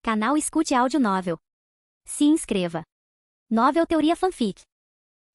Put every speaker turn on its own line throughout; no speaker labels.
Canal Escute Áudio Novel. Se inscreva. Novel Teoria Fanfic.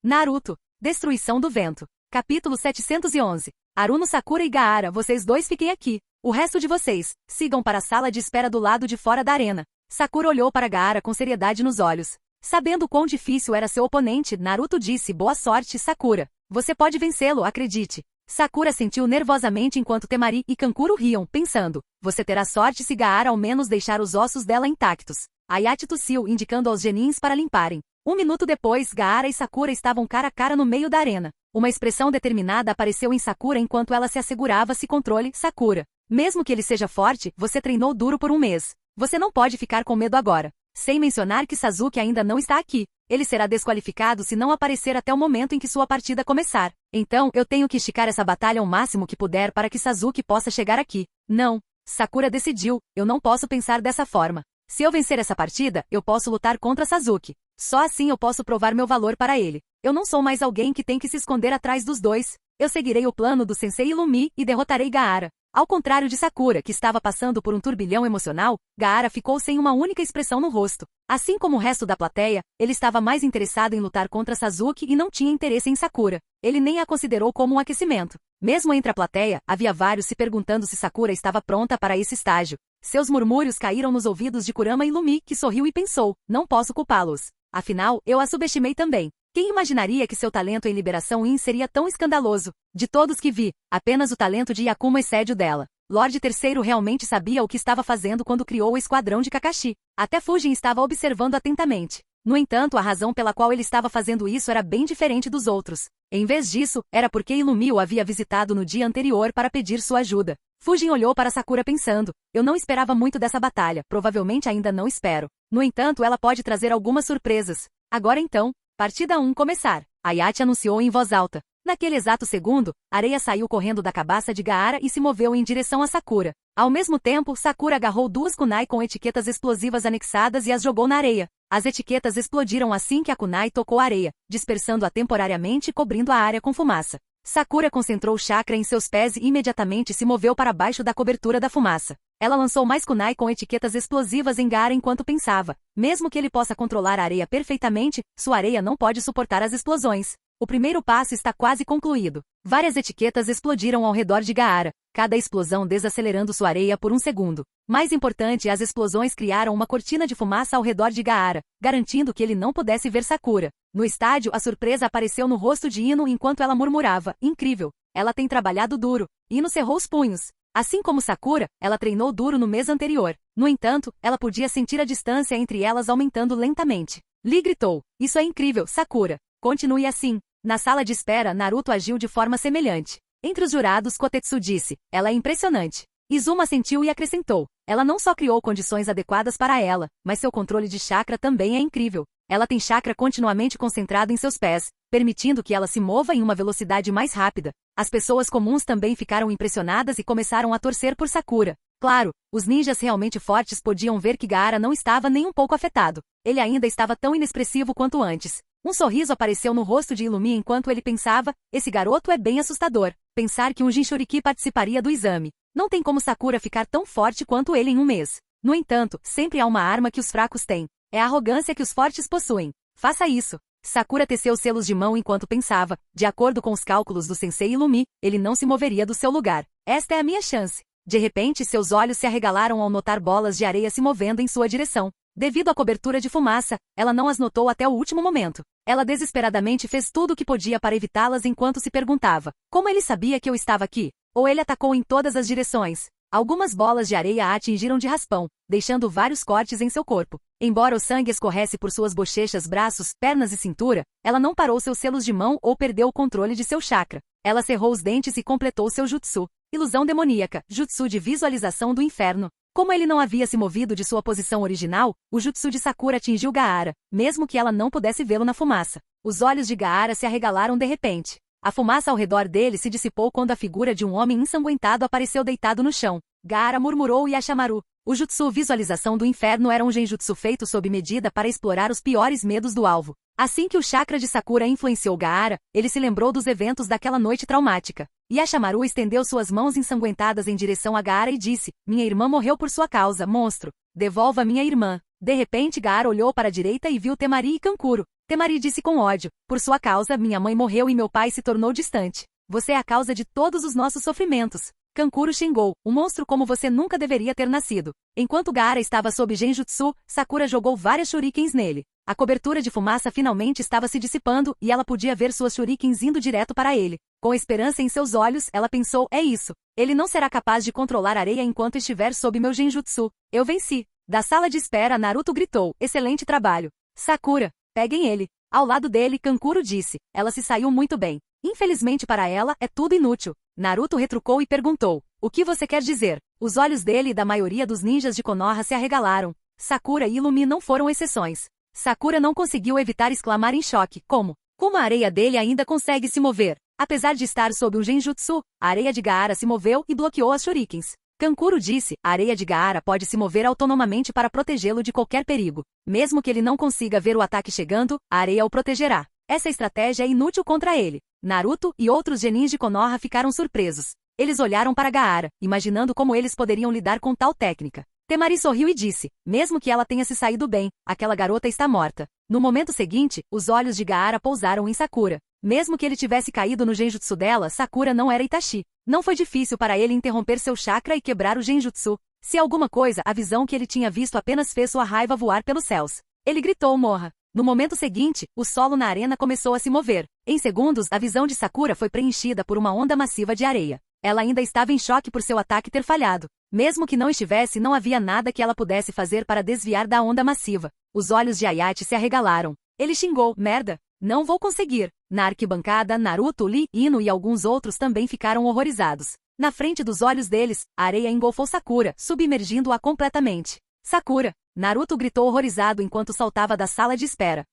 Naruto, Destruição do Vento. Capítulo 711. Aruno, Sakura e Gaara, vocês dois fiquem aqui. O resto de vocês, sigam para a sala de espera do lado de fora da arena. Sakura olhou para Gaara com seriedade nos olhos. Sabendo quão difícil era seu oponente, Naruto disse: boa sorte, Sakura. Você pode vencê-lo, acredite. Sakura sentiu nervosamente enquanto Temari e Kankuro riam, pensando: você terá sorte se Gaara ao menos deixar os ossos dela intactos. Ayachi tossiu, indicando aos genins para limparem. Um minuto depois, Gaara e Sakura estavam cara a cara no meio da arena. Uma expressão determinada apareceu em Sakura enquanto ela se assegurava-se controle. Sakura, mesmo que ele seja forte, você treinou duro por um mês. Você não pode ficar com medo agora. Sem mencionar que Sasuke ainda não está aqui. Ele será desqualificado se não aparecer até o momento em que sua partida começar. Então, eu tenho que esticar essa batalha o máximo que puder para que Sasuke possa chegar aqui. Não. Sakura decidiu, eu não posso pensar dessa forma. Se eu vencer essa partida, eu posso lutar contra Sasuke. Só assim eu posso provar meu valor para ele. Eu não sou mais alguém que tem que se esconder atrás dos dois. Eu seguirei o plano do Sensei Illumi e derrotarei Gaara. Ao contrário de Sakura, que estava passando por um turbilhão emocional, Gaara ficou sem uma única expressão no rosto. Assim como o resto da plateia, ele estava mais interessado em lutar contra Sasuke e não tinha interesse em Sakura. Ele nem a considerou como um aquecimento. Mesmo entre a plateia, havia vários se perguntando se Sakura estava pronta para esse estágio. Seus murmúrios caíram nos ouvidos de Kurama Illumi, que sorriu e pensou: não posso culpá-los. Afinal, eu a subestimei também. Quem imaginaria que seu talento em Liberação Yin seria tão escandaloso? De todos que vi, apenas o talento de Yakuma excede o dela. Lorde III realmente sabia o que estava fazendo quando criou o esquadrão de Kakashi. Até Fujin estava observando atentamente. No entanto, a razão pela qual ele estava fazendo isso era bem diferente dos outros. Em vez disso, era porque Illumi o havia visitado no dia anterior para pedir sua ajuda. Fujin olhou para Sakura pensando: eu não esperava muito dessa batalha, provavelmente ainda não espero. No entanto, ela pode trazer algumas surpresas. Agora então, partida 1 começar. Ayachi anunciou em voz alta. Naquele exato segundo, Areia saiu correndo da cabaça de Gaara e se moveu em direção a Sakura. Ao mesmo tempo, Sakura agarrou duas kunai com etiquetas explosivas anexadas e as jogou na areia. As etiquetas explodiram assim que a kunai tocou a areia, dispersando-a temporariamente e cobrindo a área com fumaça. Sakura concentrou o chakra em seus pés e imediatamente se moveu para baixo da cobertura da fumaça. Ela lançou mais kunai com etiquetas explosivas em Gaara enquanto pensava: mesmo que ele possa controlar a areia perfeitamente, sua areia não pode suportar as explosões. O primeiro passo está quase concluído. Várias etiquetas explodiram ao redor de Gaara, cada explosão desacelerando sua areia por um segundo. Mais importante, as explosões criaram uma cortina de fumaça ao redor de Gaara, garantindo que ele não pudesse ver Sakura. No estádio, a surpresa apareceu no rosto de Ino enquanto ela murmurava: incrível, ela tem trabalhado duro. Ino cerrou os punhos. Assim como Sakura, ela treinou duro no mês anterior. No entanto, ela podia sentir a distância entre elas aumentando lentamente. Lee gritou: isso é incrível, Sakura. Continue assim. Na sala de espera, Naruto agiu de forma semelhante. Entre os jurados, Kotetsu disse: ela é impressionante. Izuma assentiu e acrescentou: ela não só criou condições adequadas para ela, mas seu controle de chakra também é incrível. Ela tem chakra continuamente concentrado em seus pés, permitindo que ela se mova em uma velocidade mais rápida. As pessoas comuns também ficaram impressionadas e começaram a torcer por Sakura. Claro, os ninjas realmente fortes podiam ver que Gaara não estava nem um pouco afetado. Ele ainda estava tão inexpressivo quanto antes. Um sorriso apareceu no rosto de Illumi enquanto ele pensava: esse garoto é bem assustador. Pensar que um Jinchuriki participaria do exame. Não tem como Sakura ficar tão forte quanto ele em um mês. No entanto, sempre há uma arma que os fracos têm. É a arrogância que os fortes possuem. Faça isso. Sakura teceu selos de mão enquanto pensava: de acordo com os cálculos do Sensei Illumi, ele não se moveria do seu lugar. Esta é a minha chance. De repente, seus olhos se arregalaram ao notar bolas de areia se movendo em sua direção. Devido à cobertura de fumaça, ela não as notou até o último momento. Ela desesperadamente fez tudo o que podia para evitá-las enquanto se perguntava: como ele sabia que eu estava aqui? Ou ele atacou em todas as direções? Algumas bolas de areia a atingiram de raspão, deixando vários cortes em seu corpo. Embora o sangue escorresse por suas bochechas, braços, pernas e cintura, ela não parou seus selos de mão ou perdeu o controle de seu chakra. Ela cerrou os dentes e completou seu jutsu. Ilusão demoníaca, jutsu de visualização do inferno. Como ele não havia se movido de sua posição original, o jutsu de Sakura atingiu Gaara, mesmo que ela não pudesse vê-lo na fumaça. Os olhos de Gaara se arregalaram de repente. A fumaça ao redor dele se dissipou quando a figura de um homem ensanguentado apareceu deitado no chão. Gaara murmurou Yashamaru. O jutsu visualização do inferno era um genjutsu feito sob medida para explorar os piores medos do alvo. Assim que o chakra de Sakura influenciou Gaara, ele se lembrou dos eventos daquela noite traumática. Yashamaru estendeu suas mãos ensanguentadas em direção a Gaara e disse: minha irmã morreu por sua causa, monstro. Devolva minha irmã. De repente Gaara olhou para a direita e viu Temari e Kankuro. Temari disse com ódio, por sua causa minha mãe morreu e meu pai se tornou distante. Você é a causa de todos os nossos sofrimentos. Kankuro xingou, um monstro como você nunca deveria ter nascido. Enquanto Gaara estava sob Genjutsu, Sakura jogou várias shurikens nele. A cobertura de fumaça finalmente estava se dissipando e ela podia ver suas shurikens indo direto para ele. Com esperança em seus olhos, ela pensou, é isso. Ele não será capaz de controlar a areia enquanto estiver sob meu Genjutsu. Eu venci. Da sala de espera, Naruto gritou, excelente trabalho. Sakura, peguem ele. Ao lado dele, Kankuro disse, ela se saiu muito bem. Infelizmente para ela, é tudo inútil. Naruto retrucou e perguntou, o que você quer dizer? Os olhos dele e da maioria dos ninjas de Konoha se arregalaram. Sakura e Illumi não foram exceções. Sakura não conseguiu evitar exclamar em choque, como? Como a areia dele ainda consegue se mover? Apesar de estar sob um Genjutsu, a areia de Gaara se moveu e bloqueou as shurikens. Kankuro disse, a areia de Gaara pode se mover autonomamente para protegê-lo de qualquer perigo. Mesmo que ele não consiga ver o ataque chegando, a areia o protegerá. Essa estratégia é inútil contra ele. Naruto e outros genins de Konoha ficaram surpresos. Eles olharam para Gaara, imaginando como eles poderiam lidar com tal técnica. Temari sorriu e disse, mesmo que ela tenha se saído bem, aquela garota está morta. No momento seguinte, os olhos de Gaara pousaram em Sakura. Mesmo que ele tivesse caído no Genjutsu dela, Sakura não era Itachi. Não foi difícil para ele interromper seu chakra e quebrar o Genjutsu. Se alguma coisa, a visão que ele tinha visto apenas fez sua raiva voar pelos céus. Ele gritou, morra. No momento seguinte, o solo na arena começou a se mover. Em segundos, a visão de Sakura foi preenchida por uma onda massiva de areia. Ela ainda estava em choque por seu ataque ter falhado. Mesmo que não estivesse, não havia nada que ela pudesse fazer para desviar da onda massiva. Os olhos de Ayachi se arregalaram. Ele xingou, merda. Não vou conseguir. Na arquibancada, Naruto, Lee, Ino e alguns outros também ficaram horrorizados. Na frente dos olhos deles, a areia engolfou Sakura, submergindo-a completamente. Sakura! Naruto gritou horrorizado enquanto saltava da sala de espera.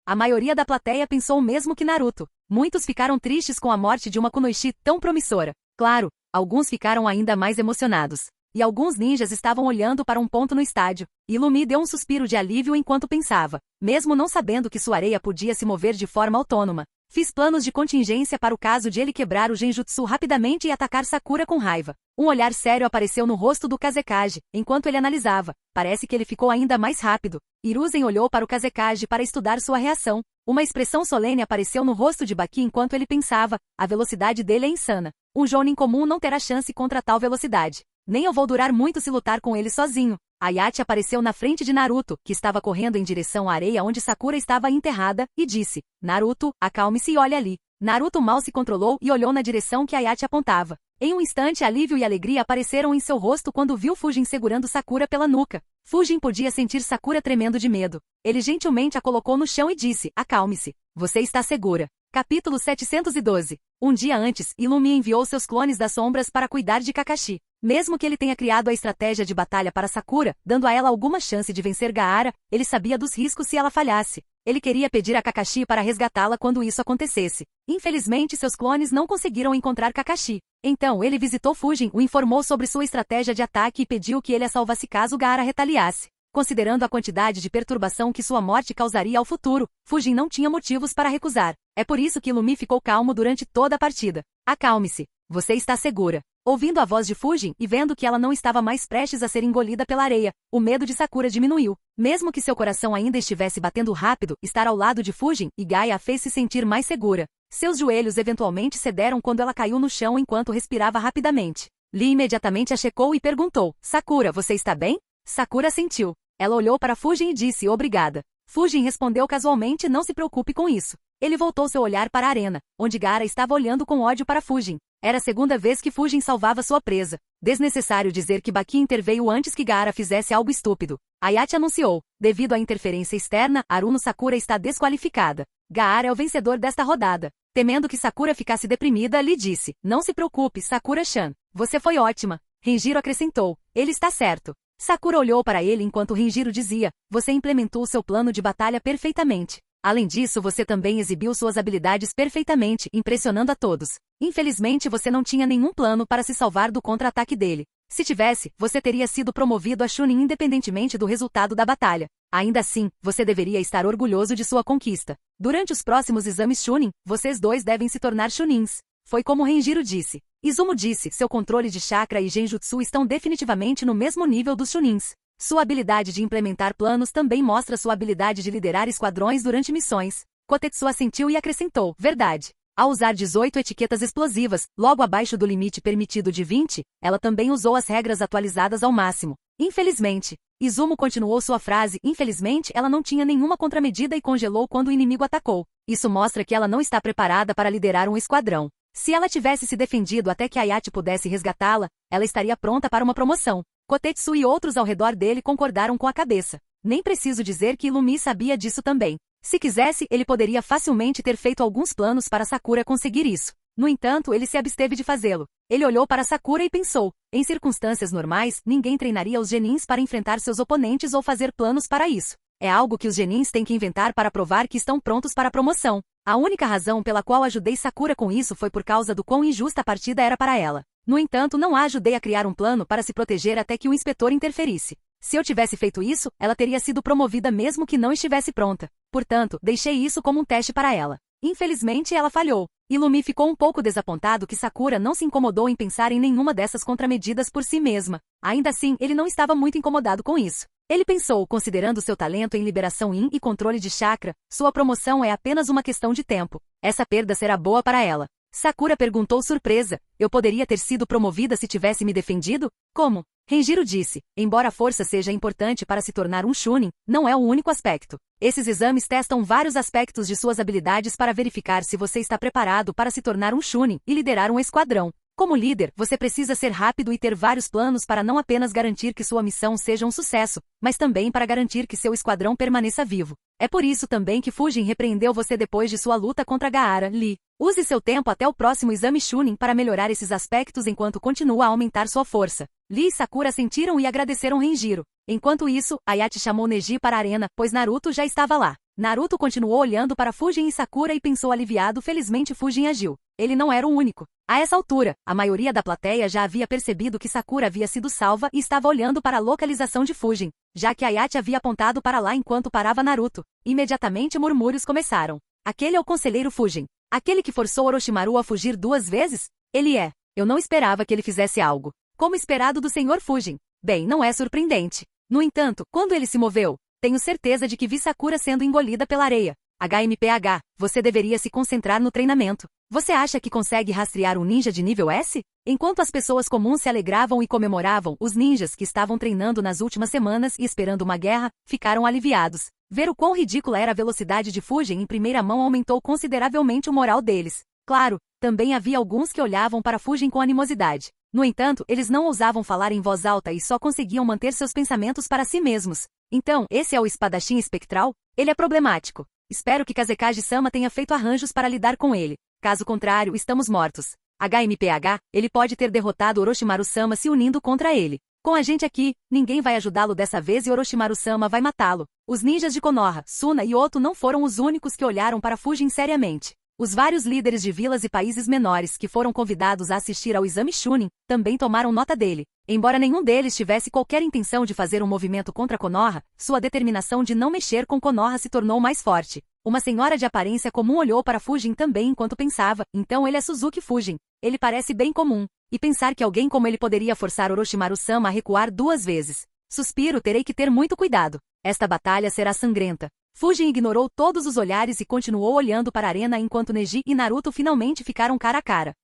A maioria da plateia pensou o mesmo que Naruto. Muitos ficaram tristes com a morte de uma Kunoichi tão promissora. Claro, alguns ficaram ainda mais emocionados. E alguns ninjas estavam olhando para um ponto no estádio. Illumi deu um suspiro de alívio enquanto pensava. Mesmo não sabendo que sua areia podia se mover de forma autônoma. Fiz planos de contingência para o caso de ele quebrar o Genjutsu rapidamente e atacar Sakura com raiva. Um olhar sério apareceu no rosto do Kazekage, enquanto ele analisava. Parece que ele ficou ainda mais rápido. Hiruzen olhou para o Kazekage para estudar sua reação. Uma expressão solene apareceu no rosto de Baki enquanto ele pensava. A velocidade dele é insana. Um Jonin comum não terá chance contra tal velocidade. Nem eu vou durar muito se lutar com ele sozinho. Ayachi apareceu na frente de Naruto, que estava correndo em direção à areia onde Sakura estava enterrada, e disse, Naruto, acalme-se e olhe ali. Naruto mal se controlou e olhou na direção que Ayachi apontava. Em um instante alívio e alegria apareceram em seu rosto quando viu Fujin segurando Sakura pela nuca. Fujin podia sentir Sakura tremendo de medo. Ele gentilmente a colocou no chão e disse, acalme-se. Você está segura. Capítulo 712. Um dia antes, Illumi enviou seus clones das sombras para cuidar de Kakashi. Mesmo que ele tenha criado a estratégia de batalha para Sakura, dando a ela alguma chance de vencer Gaara, ele sabia dos riscos se ela falhasse. Ele queria pedir a Kakashi para resgatá-la quando isso acontecesse. Infelizmente, seus clones não conseguiram encontrar Kakashi. Então, ele visitou Fujin, o informou sobre sua estratégia de ataque e pediu que ele a salvasse caso Gaara retaliasse. Considerando a quantidade de perturbação que sua morte causaria ao futuro, Fujin não tinha motivos para recusar. É por isso que Illumi ficou calmo durante toda a partida. Acalme-se. Você está segura. Ouvindo a voz de Fujin e vendo que ela não estava mais prestes a ser engolida pela areia, o medo de Sakura diminuiu. Mesmo que seu coração ainda estivesse batendo rápido, estar ao lado de Fujin e Gaia a fez se sentir mais segura. Seus joelhos eventualmente cederam quando ela caiu no chão enquanto respirava rapidamente. Lee imediatamente a checou e perguntou, Sakura, você está bem? Sakura sentiu. Ela olhou para Fujin e disse, obrigada. Fujin respondeu casualmente, não se preocupe com isso. Ele voltou seu olhar para a arena, onde Gaara estava olhando com ódio para Fujin. Era a segunda vez que Fujin salvava sua presa. Desnecessário dizer que Baki interveio antes que Gaara fizesse algo estúpido. Ayachi anunciou. Devido à interferência externa, Aruno Sakura está desqualificada. Gaara é o vencedor desta rodada. Temendo que Sakura ficasse deprimida, lhe disse, não se preocupe, Sakura-chan. Você foi ótima. Renjiro acrescentou. Ele está certo. Sakura olhou para ele enquanto Renjiro dizia, você implementou seu plano de batalha perfeitamente. Além disso, você também exibiu suas habilidades perfeitamente, impressionando a todos. Infelizmente, você não tinha nenhum plano para se salvar do contra-ataque dele. Se tivesse, você teria sido promovido a Chunin independentemente do resultado da batalha. Ainda assim, você deveria estar orgulhoso de sua conquista. Durante os próximos exames Chunin, vocês dois devem se tornar Chunins. Foi como Renjiro disse. Izumo disse, seu controle de chakra e genjutsu estão definitivamente no mesmo nível dos Chunins. Sua habilidade de implementar planos também mostra sua habilidade de liderar esquadrões durante missões. Kotetsu assentiu e acrescentou, verdade. Ao usar 18 etiquetas explosivas, logo abaixo do limite permitido de 20, ela também usou as regras atualizadas ao máximo. Infelizmente. Izumo continuou sua frase, infelizmente ela não tinha nenhuma contramedida e congelou quando o inimigo atacou. Isso mostra que ela não está preparada para liderar um esquadrão. Se ela tivesse se defendido até que Ayate pudesse resgatá-la, ela estaria pronta para uma promoção. Kotetsu e outros ao redor dele concordaram com a cabeça. Nem preciso dizer que Illumi sabia disso também. Se quisesse, ele poderia facilmente ter feito alguns planos para Sakura conseguir isso. No entanto, ele se absteve de fazê-lo. Ele olhou para Sakura e pensou, em circunstâncias normais, ninguém treinaria os genins para enfrentar seus oponentes ou fazer planos para isso. É algo que os genins têm que inventar para provar que estão prontos para a promoção. A única razão pela qual ajudei Sakura com isso foi por causa do quão injusta a partida era para ela. No entanto, não a ajudei a criar um plano para se proteger até que o inspetor interferisse. Se eu tivesse feito isso, ela teria sido promovida mesmo que não estivesse pronta. Portanto, deixei isso como um teste para ela. Infelizmente, ela falhou. Illumi ficou um pouco desapontado que Sakura não se incomodou em pensar em nenhuma dessas contramedidas por si mesma. Ainda assim, ele não estava muito incomodado com isso. Ele pensou, considerando seu talento em liberação yin e controle de chakra, sua promoção é apenas uma questão de tempo. Essa perda será boa para ela. Sakura perguntou surpresa, eu poderia ter sido promovida se tivesse me defendido? Como? Renjiro disse, embora a força seja importante para se tornar um Chunin, não é o único aspecto. Esses exames testam vários aspectos de suas habilidades para verificar se você está preparado para se tornar um Chunin e liderar um esquadrão. Como líder, você precisa ser rápido e ter vários planos para não apenas garantir que sua missão seja um sucesso, mas também para garantir que seu esquadrão permaneça vivo. É por isso também que Fujin repreendeu você depois de sua luta contra Gaara, Lee. Use seu tempo até o próximo exame Chunin para melhorar esses aspectos enquanto continua a aumentar sua força. Lee e Sakura sentiram e agradeceram Renjiro. Enquanto isso, Ayate chamou Neji para a arena, pois Naruto já estava lá. Naruto continuou olhando para Fujin e Sakura e pensou aliviado. Felizmente Fujin agiu. Ele não era o único. A essa altura, a maioria da plateia já havia percebido que Sakura havia sido salva e estava olhando para a localização de Fujin, já que Ayate havia apontado para lá enquanto parava Naruto. Imediatamente murmúrios começaram. Aquele é o conselheiro Fujin. Aquele que forçou Orochimaru a fugir 2 vezes? Ele é. Eu não esperava que ele fizesse algo. Como esperado do Sr. Fujin. Bem, não é surpreendente. No entanto, quando ele se moveu, tenho certeza de que vi Sakura sendo engolida pela areia. HMPH, você deveria se concentrar no treinamento. Você acha que consegue rastrear um ninja de nível S? Enquanto as pessoas comuns se alegravam e comemoravam, os ninjas que estavam treinando nas últimas semanas e esperando uma guerra, ficaram aliviados. Ver o quão ridícula era a velocidade de Fujin em primeira mão aumentou consideravelmente o moral deles. Claro, também havia alguns que olhavam para Fujin com animosidade. No entanto, eles não ousavam falar em voz alta e só conseguiam manter seus pensamentos para si mesmos. Então, esse é o espadachim espectral? Ele é problemático. Espero que Kazekage-sama tenha feito arranjos para lidar com ele. Caso contrário, estamos mortos. HMPH, ele pode ter derrotado Orochimaru-sama se unindo contra ele. Com a gente aqui, ninguém vai ajudá-lo dessa vez e Orochimaru-sama vai matá-lo. Os ninjas de Konoha, Suna e Oto não foram os únicos que olharam para Fujin seriamente. Os vários líderes de vilas e países menores que foram convidados a assistir ao exame Chunin também tomaram nota dele. Embora nenhum deles tivesse qualquer intenção de fazer um movimento contra Konoha, sua determinação de não mexer com Konoha se tornou mais forte. Uma senhora de aparência comum olhou para Fujin também enquanto pensava, então ele é Suzuki Fujin. Ele parece bem comum. E pensar que alguém como ele poderia forçar Orochimaru-sama a recuar 2 vezes. Suspiro, terei que ter muito cuidado. Esta batalha será sangrenta. Fujin ignorou todos os olhares e continuou olhando para a arena enquanto Neji e Naruto finalmente ficaram cara a cara.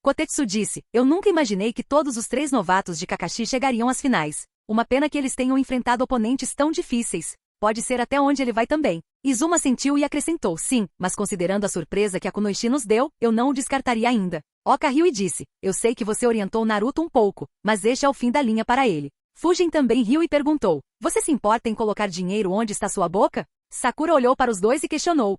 Kotetsu disse, eu nunca imaginei que todos os 3 novatos de Kakashi chegariam às finais. Uma pena que eles tenham enfrentado oponentes tão difíceis. Pode ser até onde ele vai também. Izuma sentiu e acrescentou, sim, mas considerando a surpresa que a Kunoichi nos deu, eu não o descartaria ainda. Oka riu e disse, eu sei que você orientou Naruto um pouco, mas este é o fim da linha para ele. Fujin também riu e perguntou, você se importa em colocar dinheiro onde está sua boca? Sakura olhou para os dois e questionou,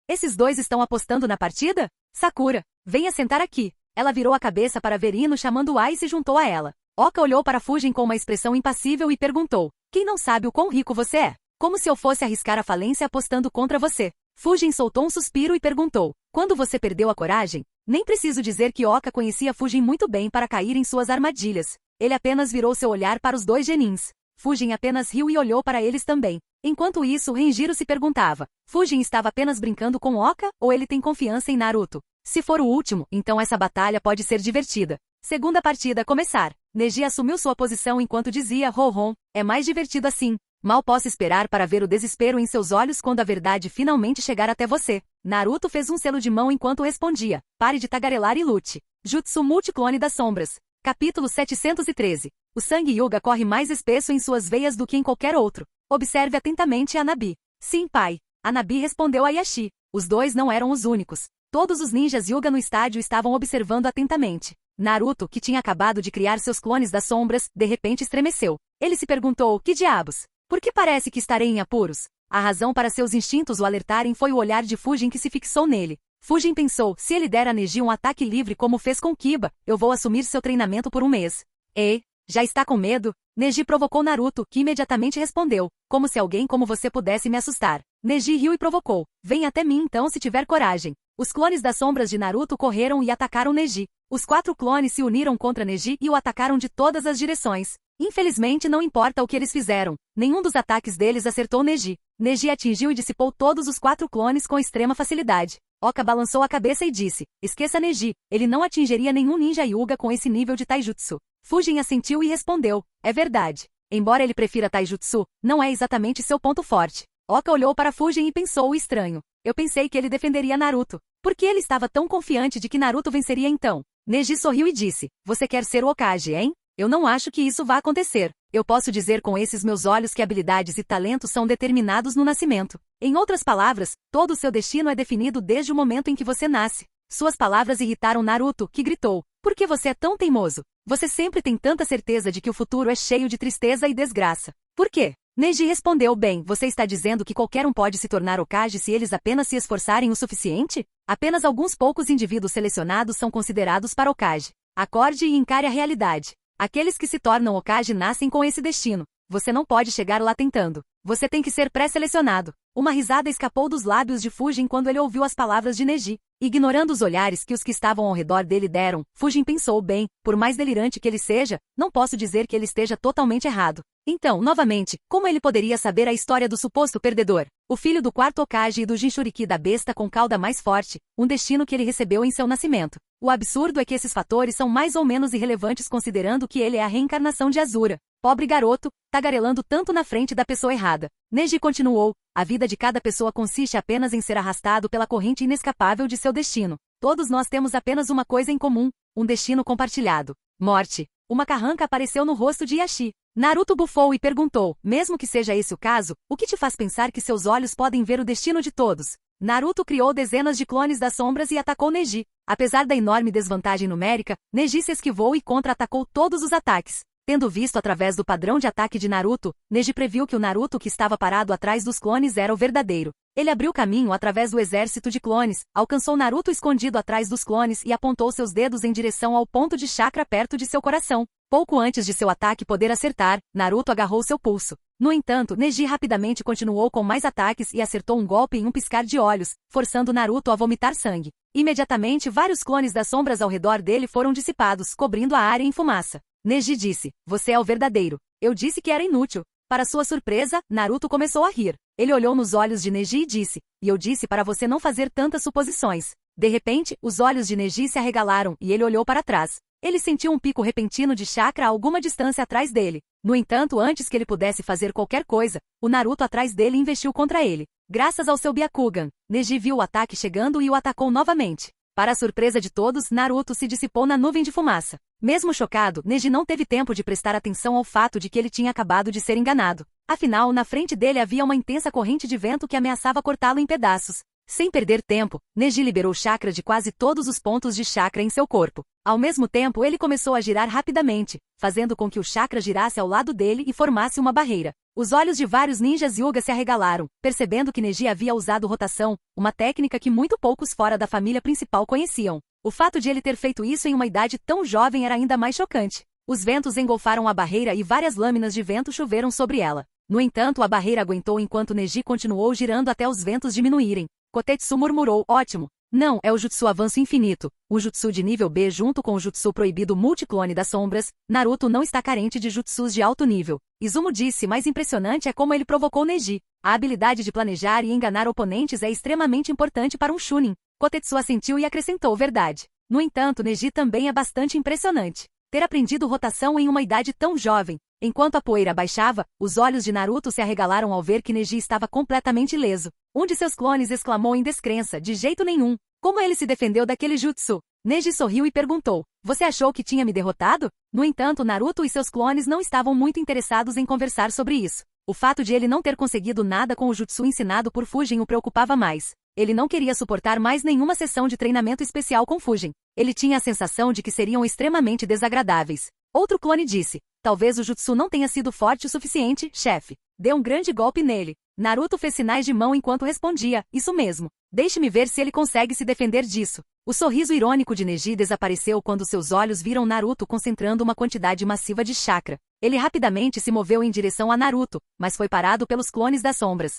esses dois estão apostando na partida? Sakura, venha sentar aqui. Ela virou a cabeça para ver Ino chamando Ai e se juntou a ela. Oka olhou para Fujin com uma expressão impassível e perguntou, quem não sabe o quão rico você é? Como se eu fosse arriscar a falência apostando contra você. Fujin soltou um suspiro e perguntou, quando você perdeu a coragem? Nem preciso dizer que Oka conhecia Fujin muito bem para cair em suas armadilhas. Ele apenas virou seu olhar para os 2 genins. Fujin apenas riu e olhou para eles também. Enquanto isso, Renjiro se perguntava, Fujin estava apenas brincando com Oka ou ele tem confiança em Naruto? Se for o último, então essa batalha pode ser divertida. Segunda partida começar. Neji assumiu sua posição enquanto dizia: Rohon, é mais divertido assim. Mal posso esperar para ver o desespero em seus olhos quando a verdade finalmente chegar até você. Naruto fez um selo de mão enquanto respondia: pare de tagarelar e lute. Jutsu Multiclone das Sombras. Capítulo 713. O sangue Hyuga corre mais espesso em suas veias do que em qualquer outro. Observe atentamente a Nabi. Sim, pai. A Nabi respondeu a Yashi. Os dois não eram os únicos. Todos os ninjas Hyuga no estádio estavam observando atentamente. Naruto, que tinha acabado de criar seus clones das sombras, de repente estremeceu. Ele se perguntou: que diabos? Por que parece que estarei em apuros? A razão para seus instintos o alertarem foi o olhar de Fujin que se fixou nele. Fujin pensou: se ele der a Neji um ataque livre como fez com Kiba, eu vou assumir seu treinamento por um mês. Ei, já está com medo? Neji provocou Naruto, que imediatamente respondeu: como se alguém como você pudesse me assustar. Neji riu e provocou: venha até mim então se tiver coragem. Os clones das sombras de Naruto correram e atacaram Neji. Os 4 clones se uniram contra Neji e o atacaram de todas as direções. Infelizmente não importa o que eles fizeram, nenhum dos ataques deles acertou Neji. Neji atingiu e dissipou todos os 4 clones com extrema facilidade. Oka balançou a cabeça e disse: esqueça Neji, ele não atingiria nenhum ninja Hyuga com esse nível de taijutsu. Fujin assentiu e respondeu: é verdade. Embora ele prefira taijutsu, não é exatamente seu ponto forte. Oka olhou para Fujin e pensou o estranho. Eu pensei que ele defenderia Naruto. Por que ele estava tão confiante de que Naruto venceria então? Neji sorriu e disse: você quer ser o Hokage, hein? Eu não acho que isso vá acontecer. Eu posso dizer com esses meus olhos que habilidades e talentos são determinados no nascimento. Em outras palavras, todo o seu destino é definido desde o momento em que você nasce. Suas palavras irritaram Naruto, que gritou: por que você é tão teimoso? Você sempre tem tanta certeza de que o futuro é cheio de tristeza e desgraça. Por quê? Neji respondeu: bem, você está dizendo que qualquer um pode se tornar Hokage se eles apenas se esforçarem o suficiente? Apenas alguns poucos indivíduos selecionados são considerados para Hokage. Acorde e encare a realidade. Aqueles que se tornam Hokage nascem com esse destino. Você não pode chegar lá tentando. Você tem que ser pré-selecionado. Uma risada escapou dos lábios de Fujin quando ele ouviu as palavras de Neji. Ignorando os olhares que os que estavam ao redor dele deram, Fujin pensou: bem, por mais delirante que ele seja, não posso dizer que ele esteja totalmente errado. Então, novamente, como ele poderia saber a história do suposto perdedor? O filho do 4º Hokage e do Jinchuriki da besta com cauda mais forte, um destino que ele recebeu em seu nascimento. O absurdo é que esses fatores são mais ou menos irrelevantes considerando que ele é a reencarnação de Asura. Pobre garoto, tagarelando tanto na frente da pessoa errada. Neji continuou: a vida de cada pessoa consiste apenas em ser arrastado pela corrente inescapável de seu destino. Todos nós temos apenas uma coisa em comum, um destino compartilhado: morte. Uma carranca apareceu no rosto de Yashi. Naruto bufou e perguntou: mesmo que seja esse o caso, o que te faz pensar que seus olhos podem ver o destino de todos? Naruto criou dezenas de clones das sombras e atacou Neji. Apesar da enorme desvantagem numérica, Neji se esquivou e contra-atacou todos os ataques. Tendo visto através do padrão de ataque de Naruto, Neji previu que o Naruto que estava parado atrás dos clones era o verdadeiro. Ele abriu caminho através do exército de clones, alcançou Naruto escondido atrás dos clones e apontou seus dedos em direção ao ponto de chakra perto de seu coração. Pouco antes de seu ataque poder acertar, Naruto agarrou seu pulso. No entanto, Neji rapidamente continuou com mais ataques e acertou um golpe em um piscar de olhos, forçando Naruto a vomitar sangue. Imediatamente vários clones das sombras ao redor dele foram dissipados, cobrindo a área em fumaça. Neji disse: você é o verdadeiro. Eu disse que era inútil. Para sua surpresa, Naruto começou a rir. Ele olhou nos olhos de Neji e disse: e eu disse para você não fazer tantas suposições. De repente, os olhos de Neji se arregalaram e ele olhou para trás. Ele sentiu um pico repentino de chakra a alguma distância atrás dele. No entanto, antes que ele pudesse fazer qualquer coisa, o Naruto atrás dele investiu contra ele. Graças ao seu Byakugan, Neji viu o ataque chegando e o atacou novamente. Para a surpresa de todos, Naruto se dissipou na nuvem de fumaça. Mesmo chocado, Neji não teve tempo de prestar atenção ao fato de que ele tinha acabado de ser enganado. Afinal, na frente dele havia uma intensa corrente de vento que ameaçava cortá-lo em pedaços. Sem perder tempo, Neji liberou chakra de quase todos os pontos de chakra em seu corpo. Ao mesmo tempo, ele começou a girar rapidamente, fazendo com que o chakra girasse ao lado dele e formasse uma barreira. Os olhos de vários ninjas Hyuga se arregalaram, percebendo que Neji havia usado rotação, uma técnica que muito poucos fora da família principal conheciam. O fato de ele ter feito isso em uma idade tão jovem era ainda mais chocante. Os ventos engolfaram a barreira e várias lâminas de vento choveram sobre ela. No entanto, a barreira aguentou enquanto Neji continuou girando até os ventos diminuírem. Kotetsu murmurou: ótimo. Não, é o Jutsu Avanço Infinito, o Jutsu de nível B junto com o Jutsu Proibido Multiclone das Sombras. Naruto não está carente de Jutsus de alto nível. Izumo disse: mais impressionante é como ele provocou Neji. A habilidade de planejar e enganar oponentes é extremamente importante para um Chunin. Kotetsu assentiu e acrescentou: verdade. No entanto, Neji também é bastante impressionante. ter aprendido rotação em uma idade tão jovem. Enquanto a poeira baixava, os olhos de Naruto se arregalaram ao ver que Neji estava completamente ileso. Um de seus clones exclamou em descrença: de jeito nenhum. Como ele se defendeu daquele jutsu? Neji sorriu e perguntou: você achou que tinha me derrotado? No entanto, Naruto e seus clones não estavam muito interessados em conversar sobre isso. O fato de ele não ter conseguido nada com o jutsu ensinado por Fujin o preocupava mais. Ele não queria suportar mais nenhuma sessão de treinamento especial com Fujin. Ele tinha a sensação de que seriam extremamente desagradáveis. Outro clone disse: talvez o jutsu não tenha sido forte o suficiente, chefe. Dê um grande golpe nele. Naruto fez sinais de mão enquanto respondia: isso mesmo. Deixe-me ver se ele consegue se defender disso. O sorriso irônico de Neji desapareceu quando seus olhos viram Naruto concentrando uma quantidade massiva de chakra. Ele rapidamente se moveu em direção a Naruto, mas foi parado pelos clones das sombras.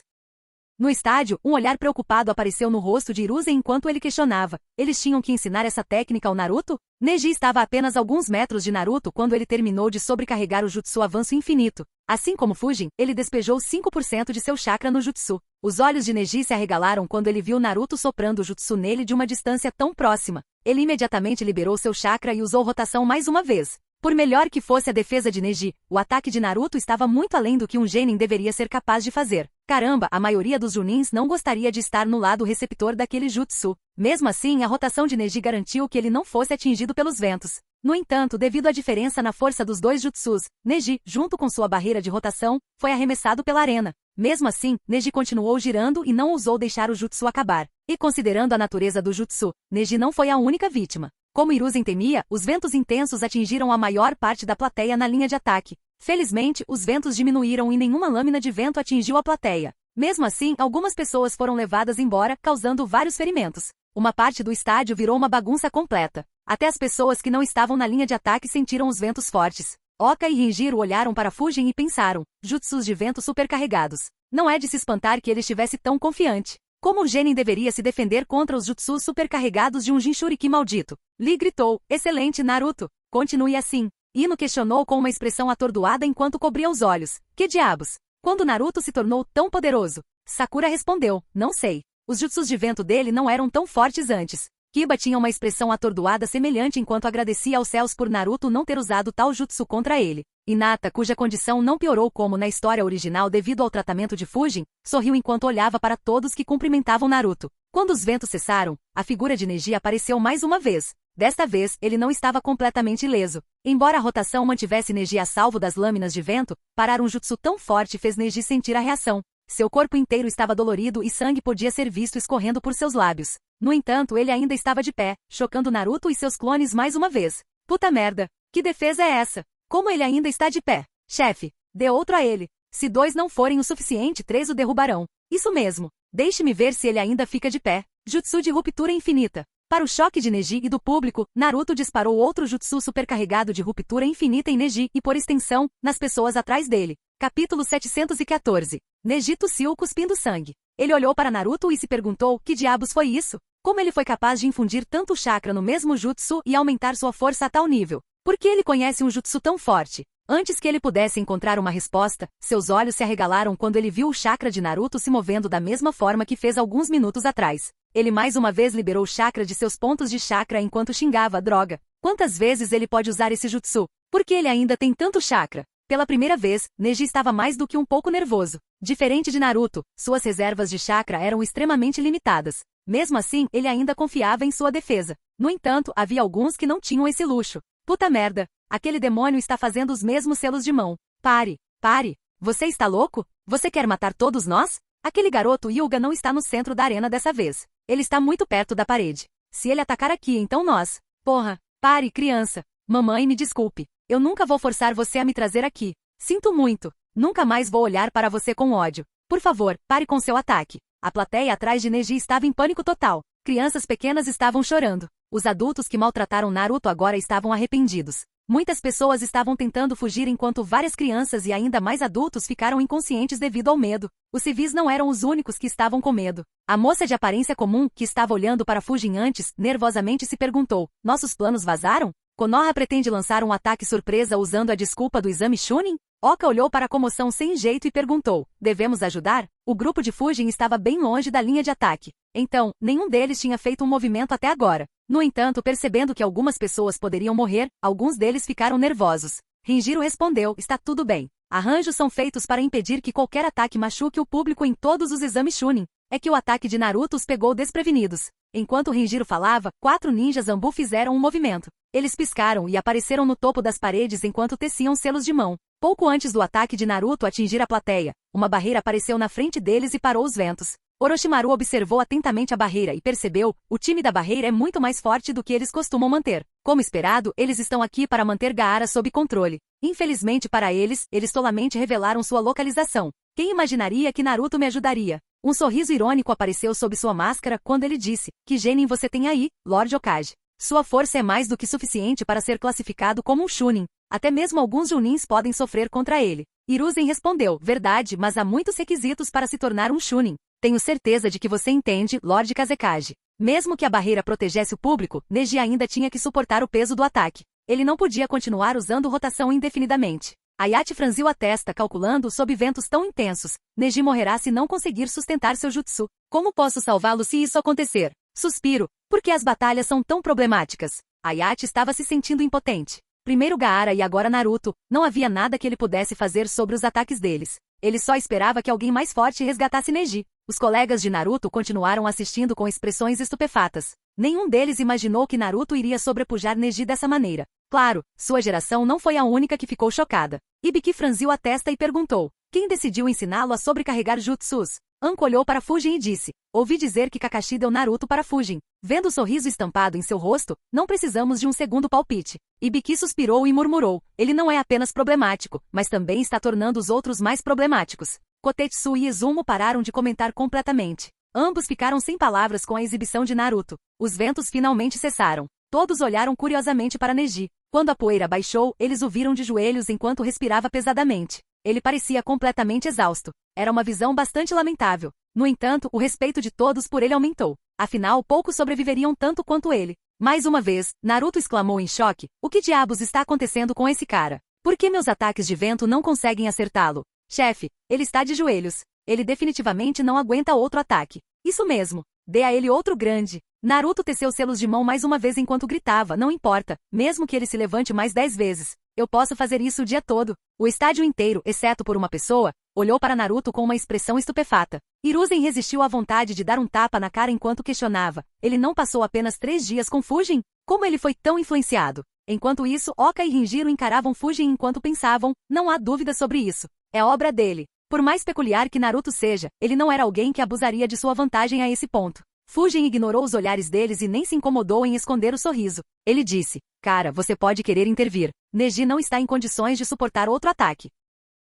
No estádio, um olhar preocupado apareceu no rosto de Hiruzen enquanto ele questionava: eles tinham que ensinar essa técnica ao Naruto? Neji estava a apenas alguns metros de Naruto quando ele terminou de sobrecarregar o jutsu avanço infinito. Assim como Fujin, ele despejou 5% de seu chakra no jutsu. Os olhos de Neji se arregalaram quando ele viu Naruto soprando o jutsu nele de uma distância tão próxima. Ele imediatamente liberou seu chakra e usou rotação mais uma vez. Por melhor que fosse a defesa de Neji, o ataque de Naruto estava muito além do que um genin deveria ser capaz de fazer. Caramba, a maioria dos Junins não gostaria de estar no lado receptor daquele jutsu. Mesmo assim, a rotação de Neji garantiu que ele não fosse atingido pelos ventos. No entanto, devido à diferença na força dos dois jutsus, Neji, junto com sua barreira de rotação, foi arremessado pela arena. Mesmo assim, Neji continuou girando e não ousou deixar o jutsu acabar. E considerando a natureza do jutsu, Neji não foi a única vítima. Como Hiruzen temia, os ventos intensos atingiram a maior parte da plateia na linha de ataque. Felizmente, os ventos diminuíram e nenhuma lâmina de vento atingiu a plateia. Mesmo assim, algumas pessoas foram levadas embora, causando vários ferimentos. Uma parte do estádio virou uma bagunça completa. Até as pessoas que não estavam na linha de ataque sentiram os ventos fortes. Oka e Renjiro olharam para Fujin e pensaram: jutsus de vento supercarregados. Não é de se espantar que ele estivesse tão confiante. Como o genin deveria se defender contra os jutsus supercarregados de um Jinchuriki maldito? Lee gritou: excelente, Naruto. Continue assim. Ino questionou com uma expressão atordoada enquanto cobria os olhos: que diabos? Quando Naruto se tornou tão poderoso? Sakura respondeu: não sei. Os jutsus de vento dele não eram tão fortes antes. Kiba tinha uma expressão atordoada semelhante enquanto agradecia aos céus por Naruto não ter usado tal jutsu contra ele. Hinata, cuja condição não piorou como na história original devido ao tratamento de Fujin, sorriu enquanto olhava para todos que cumprimentavam Naruto. Quando os ventos cessaram, a figura de Neji apareceu mais uma vez. Desta vez, ele não estava completamente ileso. Embora a rotação mantivesse Neji a salvo das lâminas de vento, parar um jutsu tão forte fez Neji sentir a reação. Seu corpo inteiro estava dolorido e sangue podia ser visto escorrendo por seus lábios. No entanto, ele ainda estava de pé, chocando Naruto e seus clones mais uma vez. Puta merda! Que defesa é essa? Como ele ainda está de pé? Chefe, dê outro a ele. Se 2 não forem o suficiente, 3 o derrubarão. Isso mesmo. Deixe-me ver se ele ainda fica de pé. Jutsu de ruptura infinita. Para o choque de Neji e do público, Naruto disparou outro jutsu supercarregado de ruptura infinita em Neji e, por extensão, nas pessoas atrás dele. Capítulo 714. Neji tossiu cuspindo sangue. Ele olhou para Naruto e se perguntou: que diabos foi isso? Como ele foi capaz de infundir tanto chakra no mesmo jutsu e aumentar sua força a tal nível? Por que ele conhece um jutsu tão forte? Antes que ele pudesse encontrar uma resposta, seus olhos se arregalaram quando ele viu o chakra de Naruto se movendo da mesma forma que fez alguns minutos atrás. Ele mais uma vez liberou o chakra de seus pontos de chakra enquanto xingava: droga. Quantas vezes ele pode usar esse jutsu? Por que ele ainda tem tanto chakra? Pela primeira vez, Neji estava mais do que um pouco nervoso. Diferente de Naruto, suas reservas de chakra eram extremamente limitadas. Mesmo assim, ele ainda confiava em sua defesa. No entanto, havia alguns que não tinham esse luxo. Puta merda! Aquele demônio está fazendo os mesmos selos de mão. Pare! Pare! Você está louco? Você quer matar todos nós? Aquele garoto Hyuga não está no centro da arena dessa vez. Ele está muito perto da parede. Se ele atacar aqui, então nós... Porra! Pare, criança! Mamãe, me desculpe. Eu nunca vou forçar você a me trazer aqui. Sinto muito. Nunca mais vou olhar para você com ódio. Por favor, pare com seu ataque. A plateia atrás de Neji estava em pânico total. Crianças pequenas estavam chorando. Os adultos que maltrataram Naruto agora estavam arrependidos. Muitas pessoas estavam tentando fugir enquanto várias crianças e ainda mais adultos ficaram inconscientes devido ao medo. Os civis não eram os únicos que estavam com medo. A moça de aparência comum, que estava olhando para Fujin antes, nervosamente se perguntou: nossos planos vazaram? Konoha pretende lançar um ataque surpresa usando a desculpa do exame Chunin? Oka olhou para a comoção sem jeito e perguntou: devemos ajudar? O grupo de Fujin estava bem longe da linha de ataque. Então, nenhum deles tinha feito um movimento até agora. No entanto, percebendo que algumas pessoas poderiam morrer, alguns deles ficaram nervosos. Renjiro respondeu, está tudo bem. Arranjos são feitos para impedir que qualquer ataque machuque o público em todos os exames Chunin. É que o ataque de Naruto os pegou desprevenidos. Enquanto Renjiro falava, 4 ninjas Anbu fizeram um movimento. Eles piscaram e apareceram no topo das paredes enquanto teciam selos de mão. Pouco antes do ataque de Naruto atingir a plateia, uma barreira apareceu na frente deles e parou os ventos. Orochimaru observou atentamente a barreira e percebeu, o time da barreira é muito mais forte do que eles costumam manter. Como esperado, eles estão aqui para manter Gaara sob controle. Infelizmente para eles tolamente revelaram sua localização. Quem imaginaria que Naruto me ajudaria? Um sorriso irônico apareceu sob sua máscara quando ele disse, que genin você tem aí, Lord Hokage. Sua força é mais do que suficiente para ser classificado como um Chunin. Até mesmo alguns Junins podem sofrer contra ele. Hiruzen respondeu, verdade, mas há muitos requisitos para se tornar um Chunin. Tenho certeza de que você entende, Lord Kazekage. Mesmo que a barreira protegesse o público, Neji ainda tinha que suportar o peso do ataque. Ele não podia continuar usando rotação indefinidamente. Hayate franziu a testa calculando sob ventos tão intensos. Neji morrerá se não conseguir sustentar seu jutsu. Como posso salvá-lo se isso acontecer? Suspiro. Por que as batalhas são tão problemáticas? Hayate estava se sentindo impotente. Primeiro Gaara e agora Naruto, não havia nada que ele pudesse fazer sobre os ataques deles. Ele só esperava que alguém mais forte resgatasse Neji. Os colegas de Naruto continuaram assistindo com expressões estupefatas. Nenhum deles imaginou que Naruto iria sobrepujar Neji dessa maneira. Claro, sua geração não foi a única que ficou chocada. Ibiki franziu a testa e perguntou, quem decidiu ensiná-lo a sobrecarregar jutsus? Anko olhou para Fujin e disse, ouvi dizer que Kakashi deu Naruto para Fujin. Vendo o sorriso estampado em seu rosto, não precisamos de um segundo palpite. Ibiki suspirou e murmurou, ele não é apenas problemático, mas também está tornando os outros mais problemáticos. Kotetsu e Izumo pararam de comentar completamente. Ambos ficaram sem palavras com a exibição de Naruto. Os ventos finalmente cessaram. Todos olharam curiosamente para Neji. Quando a poeira baixou, eles o viram de joelhos enquanto respirava pesadamente. Ele parecia completamente exausto. Era uma visão bastante lamentável. No entanto, o respeito de todos por ele aumentou. Afinal, poucos sobreviveriam tanto quanto ele. Mais uma vez, Naruto exclamou em choque, o que diabos está acontecendo com esse cara? Por que meus ataques de vento não conseguem acertá-lo? Chefe, ele está de joelhos. Ele definitivamente não aguenta outro ataque. Isso mesmo. Dê a ele outro grande. Naruto teceu selos de mão mais uma vez enquanto gritava, não importa, mesmo que ele se levante mais 10 vezes. Eu posso fazer isso o dia todo. O estádio inteiro, exceto por uma pessoa, olhou para Naruto com uma expressão estupefata. Hiruzen resistiu à vontade de dar um tapa na cara enquanto questionava. Ele não passou apenas 3 dias com Fujin? Como ele foi tão influenciado? Enquanto isso, Oka e Renjiro encaravam Fujin enquanto pensavam, não há dúvida sobre isso. É obra dele. Por mais peculiar que Naruto seja, ele não era alguém que abusaria de sua vantagem a esse ponto. Fujin ignorou os olhares deles e nem se incomodou em esconder o sorriso. Ele disse, cara, você pode querer intervir. Neji não está em condições de suportar outro ataque.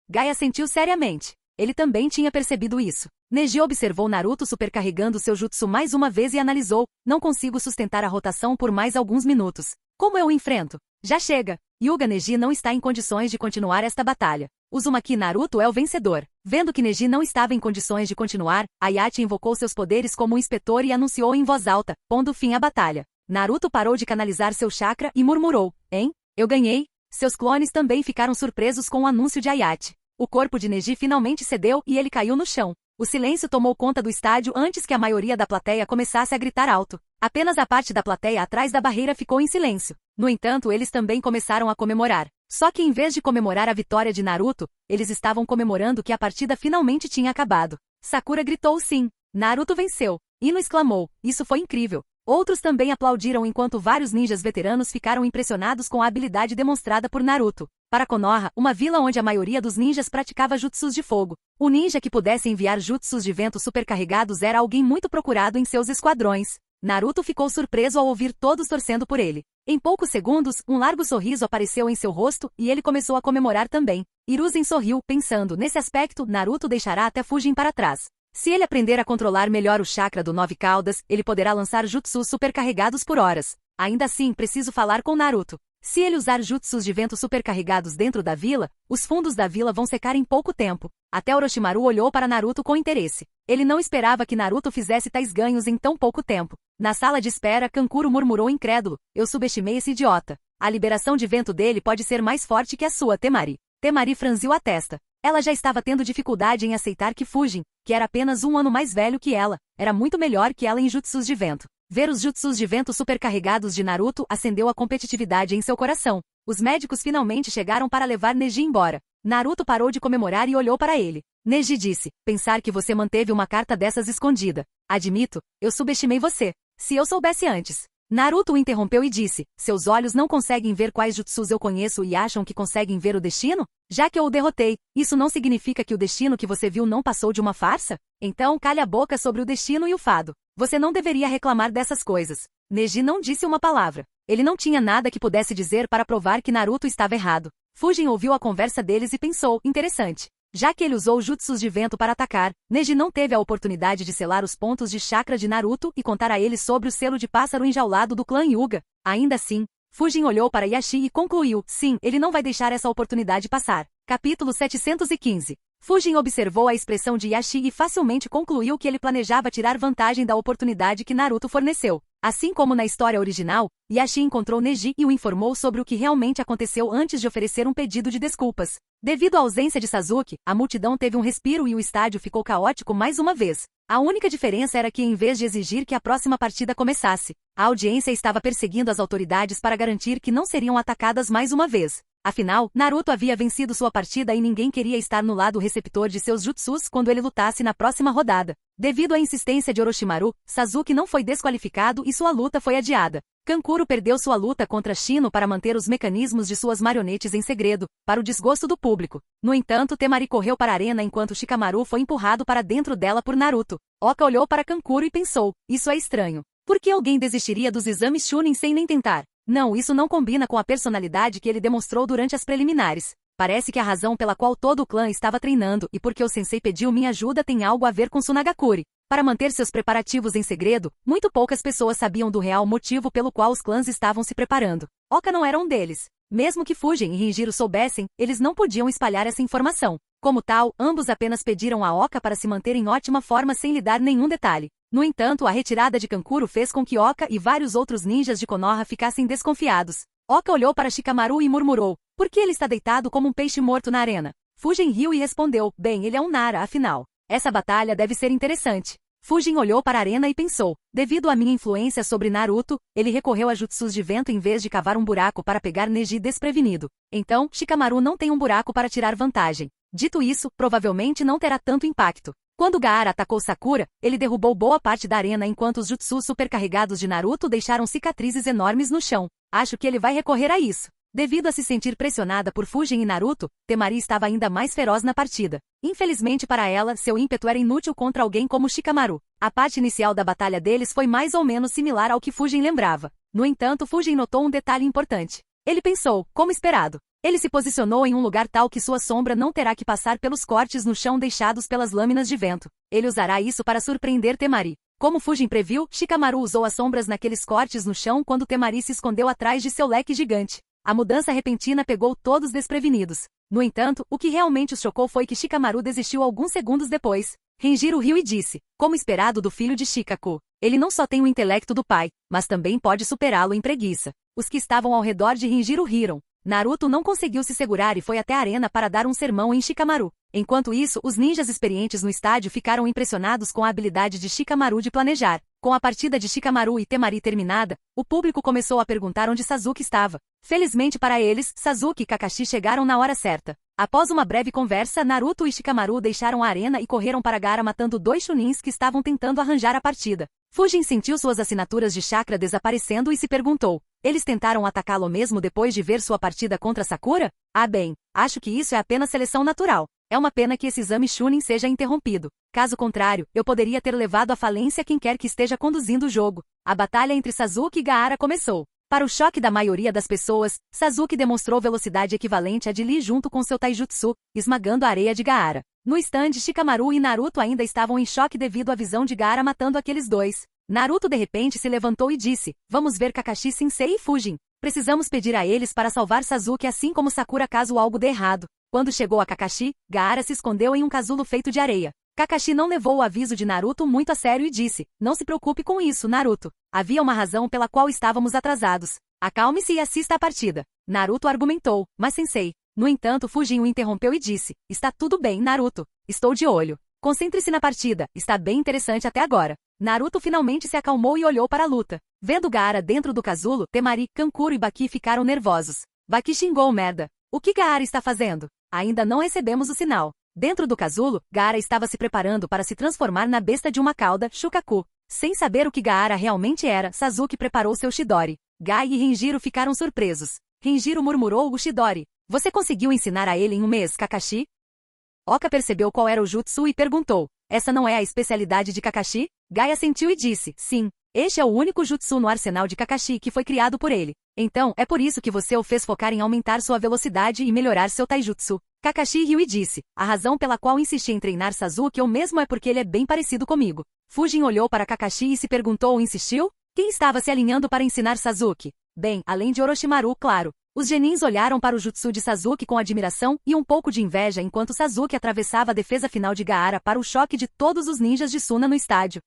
Gaia sentiu seriamente. Ele também tinha percebido isso. Neji observou Naruto supercarregando seu jutsu mais uma vez e analisou, não consigo sustentar a rotação por mais alguns minutos. Como eu o enfrento? Já chega. Hyuga Neji não está em condições de continuar esta batalha. Uzumaki Naruto é o vencedor. Vendo que Neji não estava em condições de continuar, Hayate invocou seus poderes como um inspetor e anunciou em voz alta, pondo fim à batalha. Naruto parou de canalizar seu chakra e murmurou, hein? Eu ganhei? Seus clones também ficaram surpresos com o anúncio de Hayate. O corpo de Neji finalmente cedeu e ele caiu no chão. O silêncio tomou conta do estádio antes que a maioria da plateia começasse a gritar alto. Apenas a parte da plateia atrás da barreira ficou em silêncio. No entanto, eles também começaram a comemorar. Só que em vez de comemorar a vitória de Naruto, eles estavam comemorando que a partida finalmente tinha acabado. Sakura gritou sim. Naruto venceu. Ino exclamou, isso foi incrível. Outros também aplaudiram enquanto vários ninjas veteranos ficaram impressionados com a habilidade demonstrada por Naruto. Para Konoha, uma vila onde a maioria dos ninjas praticava jutsus de fogo. O ninja que pudesse enviar jutsus de vento supercarregados era alguém muito procurado em seus esquadrões. Naruto ficou surpreso ao ouvir todos torcendo por ele. Em poucos segundos, um largo sorriso apareceu em seu rosto e ele começou a comemorar também. Hiruzen sorriu, pensando, nesse aspecto, Naruto deixará até Fujin para trás. Se ele aprender a controlar melhor o chakra do Nove Caudas, ele poderá lançar jutsus supercarregados por horas. Ainda assim, preciso falar com Naruto. Se ele usar jutsus de vento supercarregados dentro da vila, os fundos da vila vão secar em pouco tempo. Até Orochimaru olhou para Naruto com interesse. Ele não esperava que Naruto fizesse tais ganhos em tão pouco tempo. Na sala de espera, Kankuro murmurou incrédulo. Eu subestimei esse idiota. A liberação de vento dele pode ser mais forte que a sua, Temari. Temari franziu a testa. Ela já estava tendo dificuldade em aceitar que Fujin, que era apenas 1 ano mais velho que ela, era muito melhor que ela em jutsus de vento. Ver os jutsus de vento supercarregados de Naruto acendeu a competitividade em seu coração. Os médicos finalmente chegaram para levar Neji embora. Naruto parou de comemorar e olhou para ele. Neji disse, pensar que você manteve uma carta dessas escondida. Admito, eu subestimei você. Se eu soubesse antes. Naruto o interrompeu e disse, seus olhos não conseguem ver quais jutsus eu conheço e acham que conseguem ver o destino? Já que eu o derrotei, isso não significa que o destino que você viu não passou de uma farsa? Então calhe a boca sobre o destino e o fado. Você não deveria reclamar dessas coisas. Neji não disse uma palavra. Ele não tinha nada que pudesse dizer para provar que Naruto estava errado. Fujin ouviu a conversa deles e pensou, interessante. Já que ele usou jutsus de vento para atacar, Neji não teve a oportunidade de selar os pontos de chakra de Naruto e contar a ele sobre o selo de pássaro enjaulado do clã Hyuga. Ainda assim, Fujin olhou para Yashi e concluiu, sim, ele não vai deixar essa oportunidade passar. Capítulo 715. Fujin observou a expressão de Yashi e facilmente concluiu que ele planejava tirar vantagem da oportunidade que Naruto forneceu. Assim como na história original, Yashi encontrou Neji e o informou sobre o que realmente aconteceu antes de oferecer um pedido de desculpas. Devido à ausência de Sasuke, a multidão teve um respiro e o estádio ficou caótico mais uma vez. A única diferença era que em vez de exigir que a próxima partida começasse, a audiência estava perseguindo as autoridades para garantir que não seriam atacadas mais uma vez. Afinal, Naruto havia vencido sua partida e ninguém queria estar no lado receptor de seus jutsus quando ele lutasse na próxima rodada. Devido à insistência de Orochimaru, Sasuke não foi desqualificado e sua luta foi adiada. Kankuro perdeu sua luta contra Shino para manter os mecanismos de suas marionetes em segredo, para o desgosto do público. No entanto, Temari correu para a arena enquanto Shikamaru foi empurrado para dentro dela por Naruto. Oka olhou para Kankuro e pensou, isso é estranho. Por que alguém desistiria dos exames Chunin sem nem tentar? Não, isso não combina com a personalidade que ele demonstrou durante as preliminares. Parece que a razão pela qual todo o clã estava treinando e porque o sensei pediu minha ajuda tem algo a ver com Tsunagakure. Para manter seus preparativos em segredo, muito poucas pessoas sabiam do real motivo pelo qual os clãs estavam se preparando. Oka não era um deles. Mesmo que Fujin e Rinjiro soubessem, eles não podiam espalhar essa informação. Como tal, ambos apenas pediram a Oka para se manter em ótima forma sem lhe dar nenhum detalhe. No entanto, a retirada de Kankuro fez com que Oka e vários outros ninjas de Konoha ficassem desconfiados. Oka olhou para Shikamaru e murmurou, por que ele está deitado como um peixe morto na arena? Fujin riu e respondeu, bem, ele é um Nara, afinal. Essa batalha deve ser interessante. Fujin olhou para a arena e pensou, devido à minha influência sobre Naruto, ele recorreu a jutsus de vento em vez de cavar um buraco para pegar Neji desprevenido. Então, Shikamaru não tem um buraco para tirar vantagem. Dito isso, provavelmente não terá tanto impacto. Quando Gaara atacou Sakura, ele derrubou boa parte da arena enquanto os jutsus supercarregados de Naruto deixaram cicatrizes enormes no chão. Acho que ele vai recorrer a isso. Devido a se sentir pressionada por Fujin e Naruto, Temari estava ainda mais feroz na partida. Infelizmente para ela, seu ímpeto era inútil contra alguém como Shikamaru. A parte inicial da batalha deles foi mais ou menos similar ao que Fujin lembrava. No entanto, Fujin notou um detalhe importante. Ele pensou, como esperado. Ele se posicionou em um lugar tal que sua sombra não terá que passar pelos cortes no chão deixados pelas lâminas de vento. Ele usará isso para surpreender Temari. Como Fujin previu, Shikamaru usou as sombras naqueles cortes no chão quando Temari se escondeu atrás de seu leque gigante. A mudança repentina pegou todos desprevenidos. No entanto, o que realmente os chocou foi que Shikamaru desistiu alguns segundos depois. Renjiro riu e disse, como esperado do filho de Shikaku, ele não só tem o intelecto do pai, mas também pode superá-lo em preguiça. Os que estavam ao redor de Renjiro riram. Naruto não conseguiu se segurar e foi até a arena para dar um sermão em Shikamaru. Enquanto isso, os ninjas experientes no estádio ficaram impressionados com a habilidade de Shikamaru de planejar. Com a partida de Shikamaru e Temari terminada, o público começou a perguntar onde Sasuke estava. Felizmente para eles, Sasuke e Kakashi chegaram na hora certa. Após uma breve conversa, Naruto e Shikamaru deixaram a arena e correram para Gaara matando 2 Chunins que estavam tentando arranjar a partida. Fujin sentiu suas assinaturas de chakra desaparecendo e se perguntou, eles tentaram atacá-lo mesmo depois de ver sua partida contra Sakura? Ah bem, acho que isso é apenas seleção natural. É uma pena que esse exame Chunin seja interrompido. Caso contrário, eu poderia ter levado à falência quem quer que esteja conduzindo o jogo. A batalha entre Sasuke e Gaara começou. Para o choque da maioria das pessoas, Sasuke demonstrou velocidade equivalente à de Lee junto com seu taijutsu, esmagando a areia de Gaara. No stand, Shikamaru e Naruto ainda estavam em choque devido à visão de Gaara matando aqueles dois. Naruto de repente se levantou e disse, vamos ver Kakashi Sensei e Fujin. Precisamos pedir a eles para salvar Sasuke assim como Sakura caso algo dê errado. Quando chegou a Kakashi, Gaara se escondeu em um casulo feito de areia. Kakashi não levou o aviso de Naruto muito a sério e disse, não se preocupe com isso, Naruto. Havia uma razão pela qual estávamos atrasados. Acalme-se e assista a partida. Naruto argumentou, mas Sensei. No entanto, Fujin o interrompeu e disse, está tudo bem, Naruto. Estou de olho. Concentre-se na partida, está bem interessante até agora. Naruto finalmente se acalmou e olhou para a luta. Vendo Gaara dentro do casulo, Temari, Kankuro e Baki ficaram nervosos. Baki xingou merda. O que Gaara está fazendo? Ainda não recebemos o sinal. Dentro do casulo, Gaara estava se preparando para se transformar na besta de uma cauda, Shukaku. Sem saber o que Gaara realmente era, Sasuke preparou seu Chidori. Gai e Renjiro ficaram surpresos. Renjiro murmurou o Chidori. Você conseguiu ensinar a ele em um mês, Kakashi? Oka percebeu qual era o jutsu e perguntou. Essa não é a especialidade de Kakashi? Gai assentiu e disse, sim. Este é o único jutsu no arsenal de Kakashi que foi criado por ele. Então, é por isso que você o fez focar em aumentar sua velocidade e melhorar seu taijutsu. Kakashi riu e disse, a razão pela qual insisti em treinar Sasuke ou mesmo é porque ele é bem parecido comigo. Fujin olhou para Kakashi e se perguntou ou insistiu? Quem estava se alinhando para ensinar Sasuke? Bem, além de Orochimaru, claro. Os genins olharam para o jutsu de Sasuke com admiração e um pouco de inveja enquanto Sasuke atravessava a defesa final de Gaara para o choque de todos os ninjas de Suna no estádio.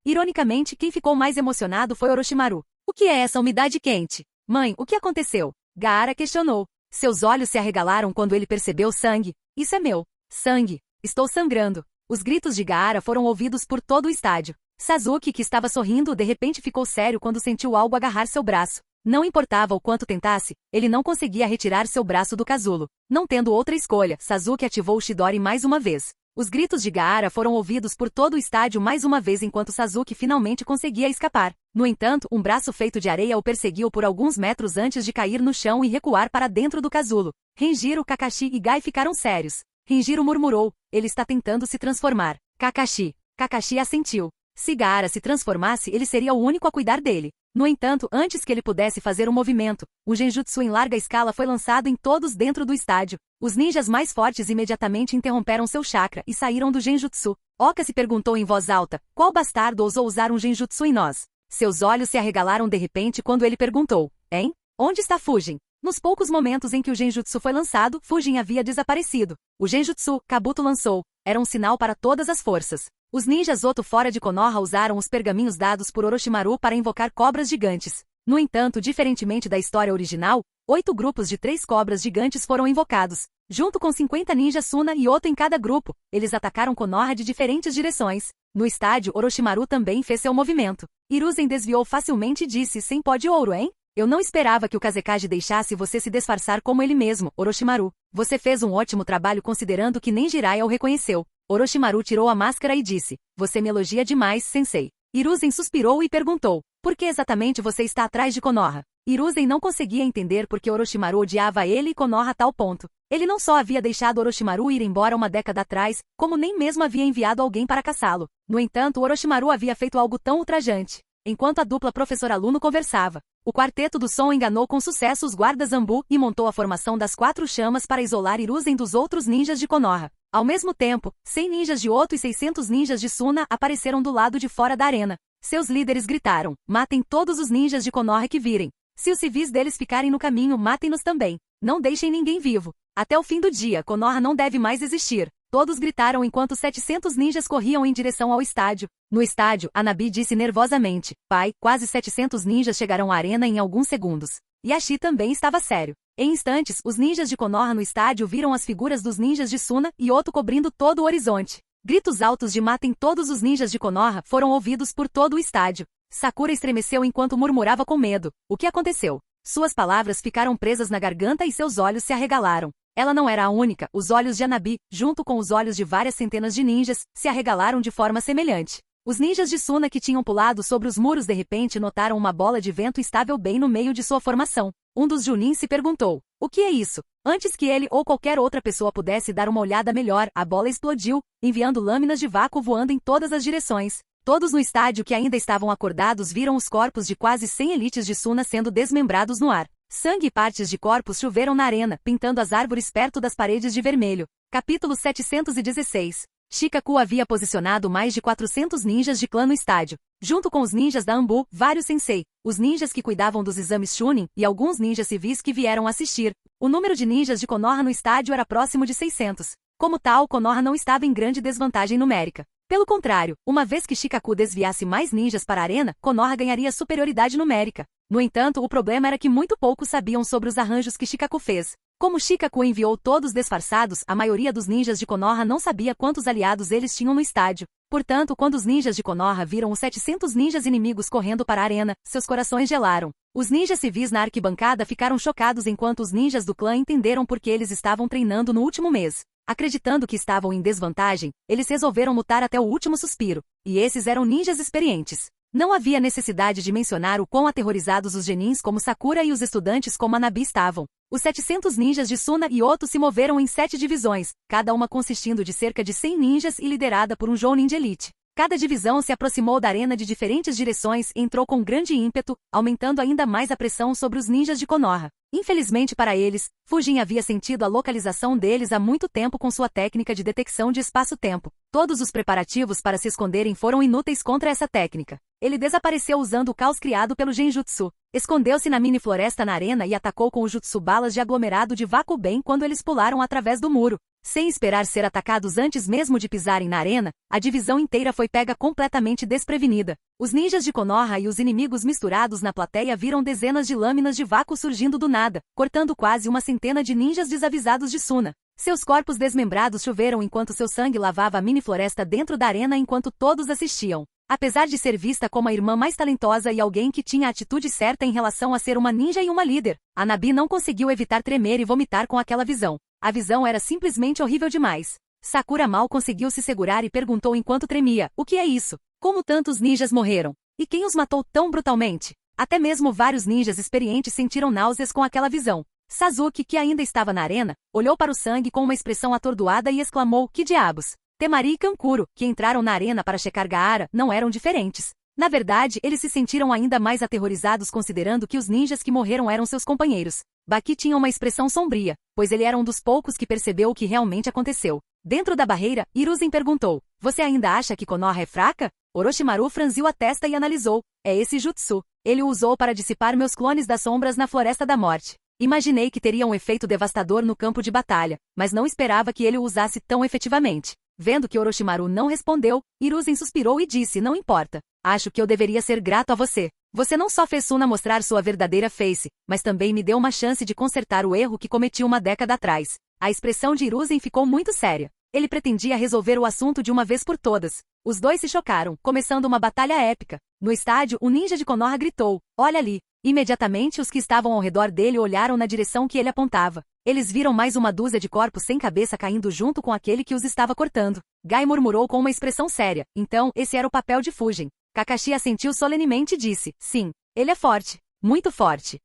Ironicamente, quem ficou mais emocionado foi Orochimaru. O que é essa umidade quente? Mãe, o que aconteceu? Gaara questionou. Seus olhos se arregalaram quando ele percebeu sangue. Isso é meu. Sangue. Estou sangrando. Os gritos de Gaara foram ouvidos por todo o estádio. Sasuke, que estava sorrindo, de repente ficou sério quando sentiu algo agarrar seu braço. Não importava o quanto tentasse, ele não conseguia retirar seu braço do casulo. Não tendo outra escolha, Sasuke ativou o Chidori mais uma vez. Os gritos de Gaara foram ouvidos por todo o estádio mais uma vez enquanto Sasuke finalmente conseguia escapar. No entanto, um braço feito de areia o perseguiu por alguns metros antes de cair no chão e recuar para dentro do casulo. Renjiro, Kakashi e Gai ficaram sérios. Renjiro murmurou, ele está tentando se transformar. Kakashi assentiu. Se Gaara se transformasse, ele seria o único a cuidar dele. No entanto, antes que ele pudesse fazer um movimento, o genjutsu em larga escala foi lançado em todos dentro do estádio. Os ninjas mais fortes imediatamente interromperam seu chakra e saíram do genjutsu. Oka se perguntou em voz alta, qual bastardo ousou usar um genjutsu em nós? Seus olhos se arregalaram de repente quando ele perguntou, hein? Onde está Fujin? Nos poucos momentos em que o genjutsu foi lançado, Fujin havia desaparecido. O genjutsu, Kabuto lançou, era um sinal para todas as forças. Os ninjas Oto fora de Konoha usaram os pergaminhos dados por Orochimaru para invocar cobras gigantes. No entanto, diferentemente da história original, 8 grupos de 3 cobras gigantes foram invocados. Junto com 50 ninjas Suna e Oto em cada grupo, eles atacaram Konoha de diferentes direções. No estádio, Orochimaru também fez seu movimento. Hiruzen desviou facilmente e disse, sem pó de ouro, hein? Eu não esperava que o Kazekage deixasse você se disfarçar como ele mesmo, Orochimaru. Você fez um ótimo trabalho considerando que nem Jiraiya o reconheceu. Orochimaru tirou a máscara e disse, você me elogia demais, sensei. Hiruzen suspirou e perguntou, por que exatamente você está atrás de Konoha? Hiruzen não conseguia entender por que Orochimaru odiava ele e Konoha a tal ponto. Ele não só havia deixado Orochimaru ir embora uma década atrás, como nem mesmo havia enviado alguém para caçá-lo. No entanto, Orochimaru havia feito algo tão ultrajante. Enquanto a dupla professor-aluno conversava, o quarteto do som enganou com sucesso os guardas Zambu e montou a formação das 4 chamas para isolar Hiruzen dos outros ninjas de Konoha. Ao mesmo tempo, 100 ninjas de Oto e 600 ninjas de Suna apareceram do lado de fora da arena. Seus líderes gritaram, matem todos os ninjas de Konoha que virem. Se os civis deles ficarem no caminho, matem-nos também. Não deixem ninguém vivo. Até o fim do dia, Konoha não deve mais existir. Todos gritaram enquanto 700 ninjas corriam em direção ao estádio. No estádio, Anabi disse nervosamente, pai, quase 700 ninjas chegarão à arena em alguns segundos. Yashi também estava sério. Em instantes, os ninjas de Konoha no estádio viram as figuras dos ninjas de Suna e Oto cobrindo todo o horizonte. Gritos altos de matem todos os ninjas de Konoha foram ouvidos por todo o estádio. Sakura estremeceu enquanto murmurava com medo. O que aconteceu? Suas palavras ficaram presas na garganta e seus olhos se arregalaram. Ela não era a única, os olhos de Anabi, junto com os olhos de várias centenas de ninjas, se arregalaram de forma semelhante. Os ninjas de Suna que tinham pulado sobre os muros de repente notaram uma bola de vento estável bem no meio de sua formação. Um dos Junin se perguntou, o que é isso? Antes que ele ou qualquer outra pessoa pudesse dar uma olhada melhor, a bola explodiu, enviando lâminas de vácuo voando em todas as direções. Todos no estádio que ainda estavam acordados viram os corpos de quase 100 elites de Suna sendo desmembrados no ar. Sangue e partes de corpos choveram na arena, pintando as árvores perto das paredes de vermelho. Capítulo 716. Shikaku havia posicionado mais de 400 ninjas de clã no estádio. Junto com os ninjas da Anbu, vários sensei, os ninjas que cuidavam dos exames Chunin e alguns ninjas civis que vieram assistir. O número de ninjas de Konoha no estádio era próximo de 600. Como tal, Konoha não estava em grande desvantagem numérica. Pelo contrário, uma vez que Shikaku desviasse mais ninjas para a arena, Konoha ganharia superioridade numérica. No entanto, o problema era que muito poucos sabiam sobre os arranjos que Shikaku fez. Como Shikaku enviou todos disfarçados, a maioria dos ninjas de Konoha não sabia quantos aliados eles tinham no estádio. Portanto, quando os ninjas de Konoha viram os 700 ninjas inimigos correndo para a arena, seus corações gelaram. Os ninjas civis na arquibancada ficaram chocados enquanto os ninjas do clã entenderam por que eles estavam treinando no último mês. Acreditando que estavam em desvantagem, eles resolveram lutar até o último suspiro. E esses eram ninjas experientes. Não havia necessidade de mencionar o quão aterrorizados os genins como Sakura e os estudantes como Anabi estavam. Os 700 ninjas de Suna e Oto se moveram em 7 divisões, cada uma consistindo de cerca de 100 ninjas e liderada por um Jounin de elite. Cada divisão se aproximou da arena de diferentes direções e entrou com grande ímpeto, aumentando ainda mais a pressão sobre os ninjas de Konoha. Infelizmente para eles, Fujin havia sentido a localização deles há muito tempo com sua técnica de detecção de espaço-tempo. Todos os preparativos para se esconderem foram inúteis contra essa técnica. Ele desapareceu usando o caos criado pelo Genjutsu. Escondeu-se na mini-floresta na arena e atacou com o jutsu balas de aglomerado de vácuo bem quando eles pularam através do muro. Sem esperar ser atacados antes mesmo de pisarem na arena, a divisão inteira foi pega completamente desprevenida. Os ninjas de Konoha e os inimigos misturados na plateia viram dezenas de lâminas de vácuo surgindo do nada, cortando quase uma centena de ninjas desavisados de Suna. Seus corpos desmembrados choveram enquanto seu sangue lavava a mini-floresta dentro da arena enquanto todos assistiam. Apesar de ser vista como a irmã mais talentosa e alguém que tinha a atitude certa em relação a ser uma ninja e uma líder, Anabi não conseguiu evitar tremer e vomitar com aquela visão. A visão era simplesmente horrível demais. Sakura mal conseguiu se segurar e perguntou enquanto tremia: "O que é isso? Como tantos ninjas morreram? E quem os matou tão brutalmente?" Até mesmo vários ninjas experientes sentiram náuseas com aquela visão. Sasuke, que ainda estava na arena, olhou para o sangue com uma expressão atordoada e exclamou: "Que diabos?" Temari e Kankuro, que entraram na arena para checar Gaara, não eram diferentes. Na verdade, eles se sentiram ainda mais aterrorizados considerando que os ninjas que morreram eram seus companheiros. Baki tinha uma expressão sombria, pois ele era um dos poucos que percebeu o que realmente aconteceu. Dentro da barreira, Hiruzen perguntou: "Você ainda acha que Konoha é fraca?" Orochimaru franziu a testa e analisou: "É esse jutsu. Ele o usou para dissipar meus clones das sombras na Floresta da Morte. Imaginei que teria um efeito devastador no campo de batalha, mas não esperava que ele o usasse tão efetivamente." Vendo que Orochimaru não respondeu, Hiruzen suspirou e disse: "Não importa. Acho que eu deveria ser grato a você. Você não só fez Suna mostrar sua verdadeira face, mas também me deu uma chance de consertar o erro que cometi uma década atrás." A expressão de Hiruzen ficou muito séria. Ele pretendia resolver o assunto de uma vez por todas. Os dois se chocaram, começando uma batalha épica. No estádio, o ninja de Konoha gritou: "Olha ali!" Imediatamente os que estavam ao redor dele olharam na direção que ele apontava. Eles viram mais uma dúzia de corpos sem cabeça caindo junto com aquele que os estava cortando. Gai murmurou com uma expressão séria: "Então, esse era o papel de Fujin." Kakashi assentiu solenemente e disse: "Sim, ele é forte. Muito forte."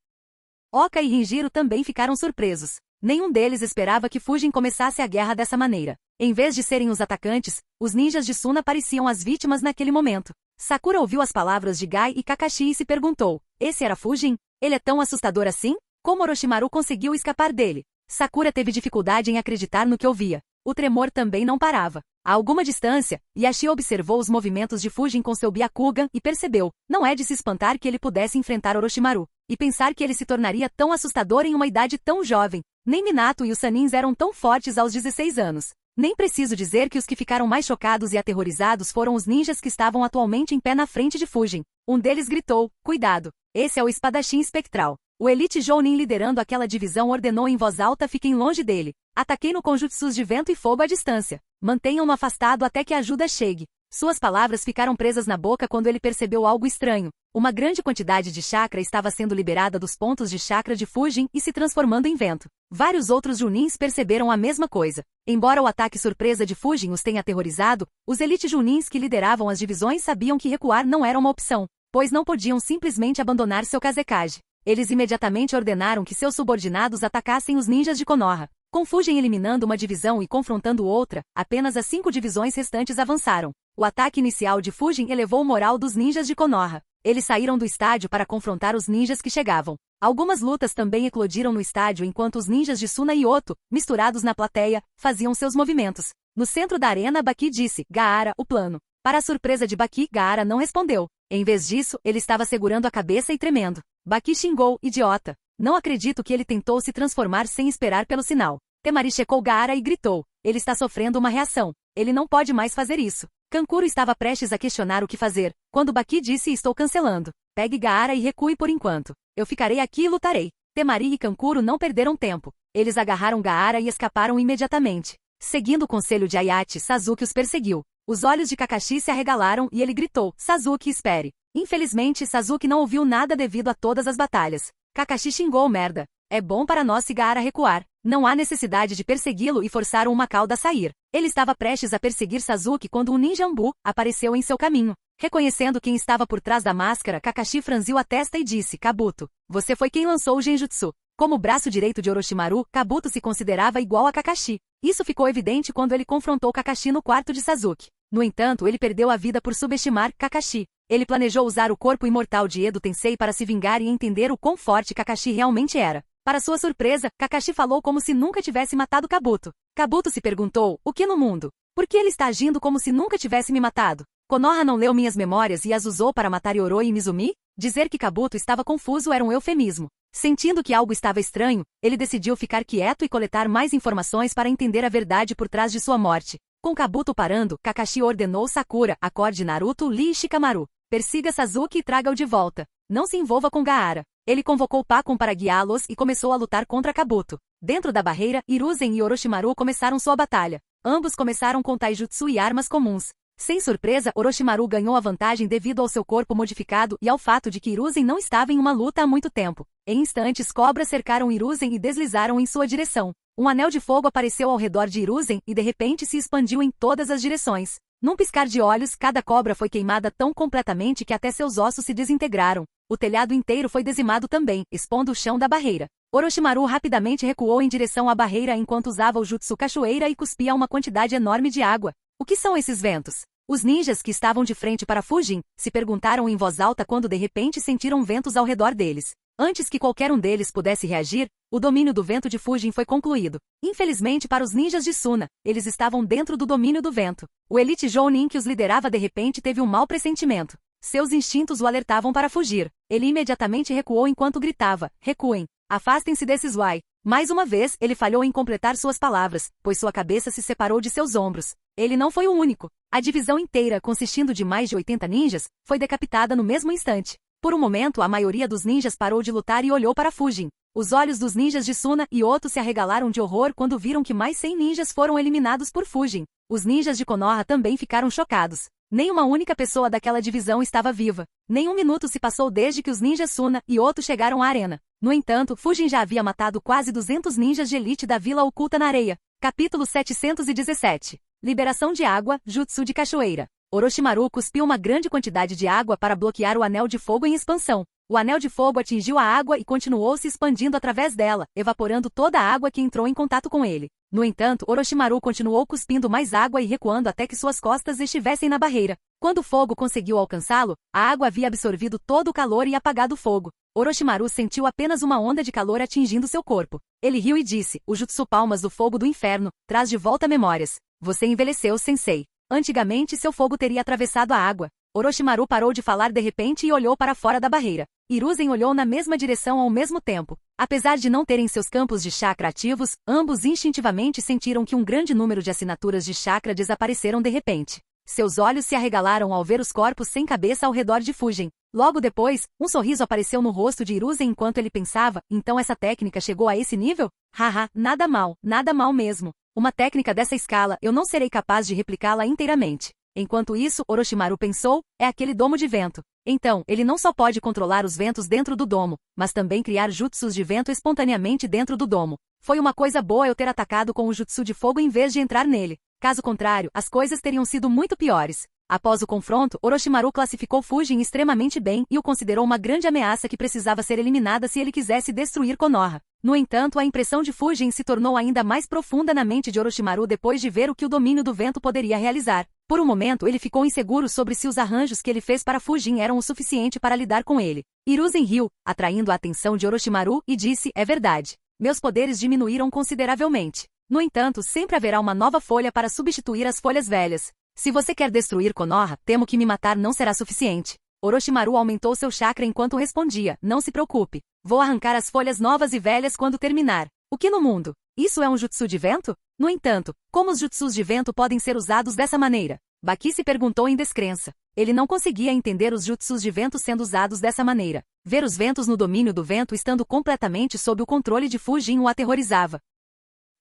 Oka e Rinjiro também ficaram surpresos. Nenhum deles esperava que Fujin começasse a guerra dessa maneira. Em vez de serem os atacantes, os ninjas de Suna pareciam as vítimas naquele momento. Sakura ouviu as palavras de Gai e Kakashi e se perguntou: "Esse era Fujin? Ele é tão assustador assim? Como Orochimaru conseguiu escapar dele?" Sakura teve dificuldade em acreditar no que ouvia. O tremor também não parava. A alguma distância, Yashi observou os movimentos de Fujin com seu Byakugan e percebeu: não é de se espantar que ele pudesse enfrentar Orochimaru. E pensar que ele se tornaria tão assustador em uma idade tão jovem. Nem Minato e os Sanins eram tão fortes aos 16 anos. Nem preciso dizer que os que ficaram mais chocados e aterrorizados foram os ninjas que estavam atualmente em pé na frente de Fujin. Um deles gritou: "Cuidado! Esse é o espadachim espectral." O Elite Jounin liderando aquela divisão ordenou em voz alta: "Fiquem longe dele. Ataquei-no com jutsus de vento e fogo à distância. Mantenham-no afastado até que a ajuda chegue." Suas palavras ficaram presas na boca quando ele percebeu algo estranho. Uma grande quantidade de chakra estava sendo liberada dos pontos de chakra de Fujin e se transformando em vento. Vários outros Junins perceberam a mesma coisa. Embora o ataque surpresa de Fujin os tenha aterrorizado, os Elite Junins que lideravam as divisões sabiam que recuar não era uma opção, pois não podiam simplesmente abandonar seu Kazekage. Eles imediatamente ordenaram que seus subordinados atacassem os ninjas de Konoha. Com Fujin eliminando uma divisão e confrontando outra, apenas as 5 divisões restantes avançaram. O ataque inicial de Fujin elevou o moral dos ninjas de Konoha. Eles saíram do estádio para confrontar os ninjas que chegavam. Algumas lutas também eclodiram no estádio enquanto os ninjas de Suna e Oto, misturados na plateia, faziam seus movimentos. No centro da arena, Baki disse: "Gaara, o plano." Para a surpresa de Baki, Gaara não respondeu. Em vez disso, ele estava segurando a cabeça e tremendo. Baki xingou: "Idiota. Não acredito que ele tentou se transformar sem esperar pelo sinal." Temari checou Gaara e gritou: "Ele está sofrendo uma reação. Ele não pode mais fazer isso." Kankuro estava prestes a questionar o que fazer, quando Baki disse: "Estou cancelando. Pegue Gaara e recue por enquanto. Eu ficarei aqui e lutarei." Temari e Kankuro não perderam tempo. Eles agarraram Gaara e escaparam imediatamente. Seguindo o conselho de Ayate, Sasuke os perseguiu. Os olhos de Kakashi se arregalaram e ele gritou, Sasuke, espere. Infelizmente, Sasuke não ouviu nada devido a todas as batalhas. Kakashi xingou merda. É bom para nós e Gaara recuar. Não há necessidade de persegui-lo e forçar uma cauda a sair. Ele estava prestes a perseguir Sasuke quando um ninja Anbu apareceu em seu caminho. Reconhecendo quem estava por trás da máscara, Kakashi franziu a testa e disse, Kabuto, você foi quem lançou o Genjutsu. Como braço direito de Orochimaru, Kabuto se considerava igual a Kakashi. Isso ficou evidente quando ele confrontou Kakashi no quarto de Sasuke. No entanto, ele perdeu a vida por subestimar Kakashi. Ele planejou usar o corpo imortal de Edo Tensei para se vingar e entender o quão forte Kakashi realmente era. Para sua surpresa, Kakashi falou como se nunca tivesse matado Kabuto. Kabuto se perguntou, o que no mundo? Por que ele está agindo como se nunca tivesse me matado? Konoha não leu minhas memórias e as usou para matar Yoroi e Mizumi? Dizer que Kabuto estava confuso era um eufemismo. Sentindo que algo estava estranho, ele decidiu ficar quieto e coletar mais informações para entender a verdade por trás de sua morte. Com Kabuto parando, Kakashi ordenou Sakura, acorde Naruto, Lee e Shikamaru. Persiga Sasuke e traga-o de volta. Não se envolva com Gaara. Ele convocou Pakun para guiá-los e começou a lutar contra Kabuto. Dentro da barreira, Hiruzen e Orochimaru começaram sua batalha. Ambos começaram com taijutsu e armas comuns. Sem surpresa, Orochimaru ganhou a vantagem devido ao seu corpo modificado e ao fato de que Hiruzen não estava em uma luta há muito tempo. Em instantes, cobras cercaram Hiruzen e deslizaram em sua direção. Um anel de fogo apareceu ao redor de Hiruzen e de repente se expandiu em todas as direções. Num piscar de olhos, cada cobra foi queimada tão completamente que até seus ossos se desintegraram. O telhado inteiro foi dizimado também, expondo o chão da barreira. Orochimaru rapidamente recuou em direção à barreira enquanto usava o jutsu cachoeira e cuspia uma quantidade enorme de água. O que são esses ventos? Os ninjas que estavam de frente para Fujin se perguntaram em voz alta quando de repente sentiram ventos ao redor deles. Antes que qualquer um deles pudesse reagir, o domínio do vento de Fujin foi concluído. Infelizmente para os ninjas de Suna, eles estavam dentro do domínio do vento. O Elite Jounin que os liderava de repente teve um mau pressentimento. Seus instintos o alertavam para fugir. Ele imediatamente recuou enquanto gritava, recuem, afastem-se desses Wai. Mais uma vez, ele falhou em completar suas palavras, pois sua cabeça se separou de seus ombros. Ele não foi o único. A divisão inteira, consistindo de mais de 80 ninjas, foi decapitada no mesmo instante. Por um momento, a maioria dos ninjas parou de lutar e olhou para Fujin. Os olhos dos ninjas de Suna e Oto se arregalaram de horror quando viram que mais 100 ninjas foram eliminados por Fujin. Os ninjas de Konoha também ficaram chocados. Nem uma única pessoa daquela divisão estava viva. Nem um minuto se passou desde que os ninjas Suna e Oto chegaram à arena. No entanto, Fujin já havia matado quase 200 ninjas de elite da Vila Oculta na Areia. Capítulo 717. Liberação de água, Jutsu de Cachoeira. Orochimaru cuspiu uma grande quantidade de água para bloquear o anel de fogo em expansão. O anel de fogo atingiu a água e continuou se expandindo através dela, evaporando toda a água que entrou em contato com ele. No entanto, Orochimaru continuou cuspindo mais água e recuando até que suas costas estivessem na barreira. Quando o fogo conseguiu alcançá-lo, a água havia absorvido todo o calor e apagado o fogo. Orochimaru sentiu apenas uma onda de calor atingindo seu corpo. Ele riu e disse, o Jutsu Palmas do Fogo do Inferno, traz de volta memórias. Você envelheceu, sensei. Antigamente seu fogo teria atravessado a água. Orochimaru parou de falar de repente e olhou para fora da barreira. Hiruzen olhou na mesma direção ao mesmo tempo. Apesar de não terem seus campos de chakra ativos, ambos instintivamente sentiram que um grande número de assinaturas de chakra desapareceram de repente. Seus olhos se arregalaram ao ver os corpos sem cabeça ao redor de Fujin. Logo depois, um sorriso apareceu no rosto de Hiruzen enquanto ele pensava, então essa técnica chegou a esse nível? Haha, nada mal mesmo. Uma técnica dessa escala, eu não serei capaz de replicá-la inteiramente. Enquanto isso, Orochimaru pensou, é aquele domo de vento. Então, ele não só pode controlar os ventos dentro do domo, mas também criar jutsus de vento espontaneamente dentro do domo. Foi uma coisa boa eu ter atacado com o jutsu de fogo em vez de entrar nele. Caso contrário, as coisas teriam sido muito piores. Após o confronto, Orochimaru classificou Fujin extremamente bem e o considerou uma grande ameaça que precisava ser eliminada se ele quisesse destruir Konoha. No entanto, a impressão de Fujin se tornou ainda mais profunda na mente de Orochimaru depois de ver o que o domínio do vento poderia realizar. Por um momento, ele ficou inseguro sobre se os arranjos que ele fez para Fujin eram o suficiente para lidar com ele. Hiruzen riu, atraindo a atenção de Orochimaru, e disse, é verdade. Meus poderes diminuíram consideravelmente. No entanto, sempre haverá uma nova folha para substituir as folhas velhas. Se você quer destruir Konoha, temo que me matar não será suficiente. Orochimaru aumentou seu chakra enquanto respondia, não se preocupe. Vou arrancar as folhas novas e velhas quando terminar. O que no mundo? Isso é um jutsu de vento? No entanto, como os jutsus de vento podem ser usados dessa maneira? Baki se perguntou em descrença. Ele não conseguia entender os jutsus de vento sendo usados dessa maneira. Ver os ventos no domínio do vento estando completamente sob o controle de Fujin o aterrorizava.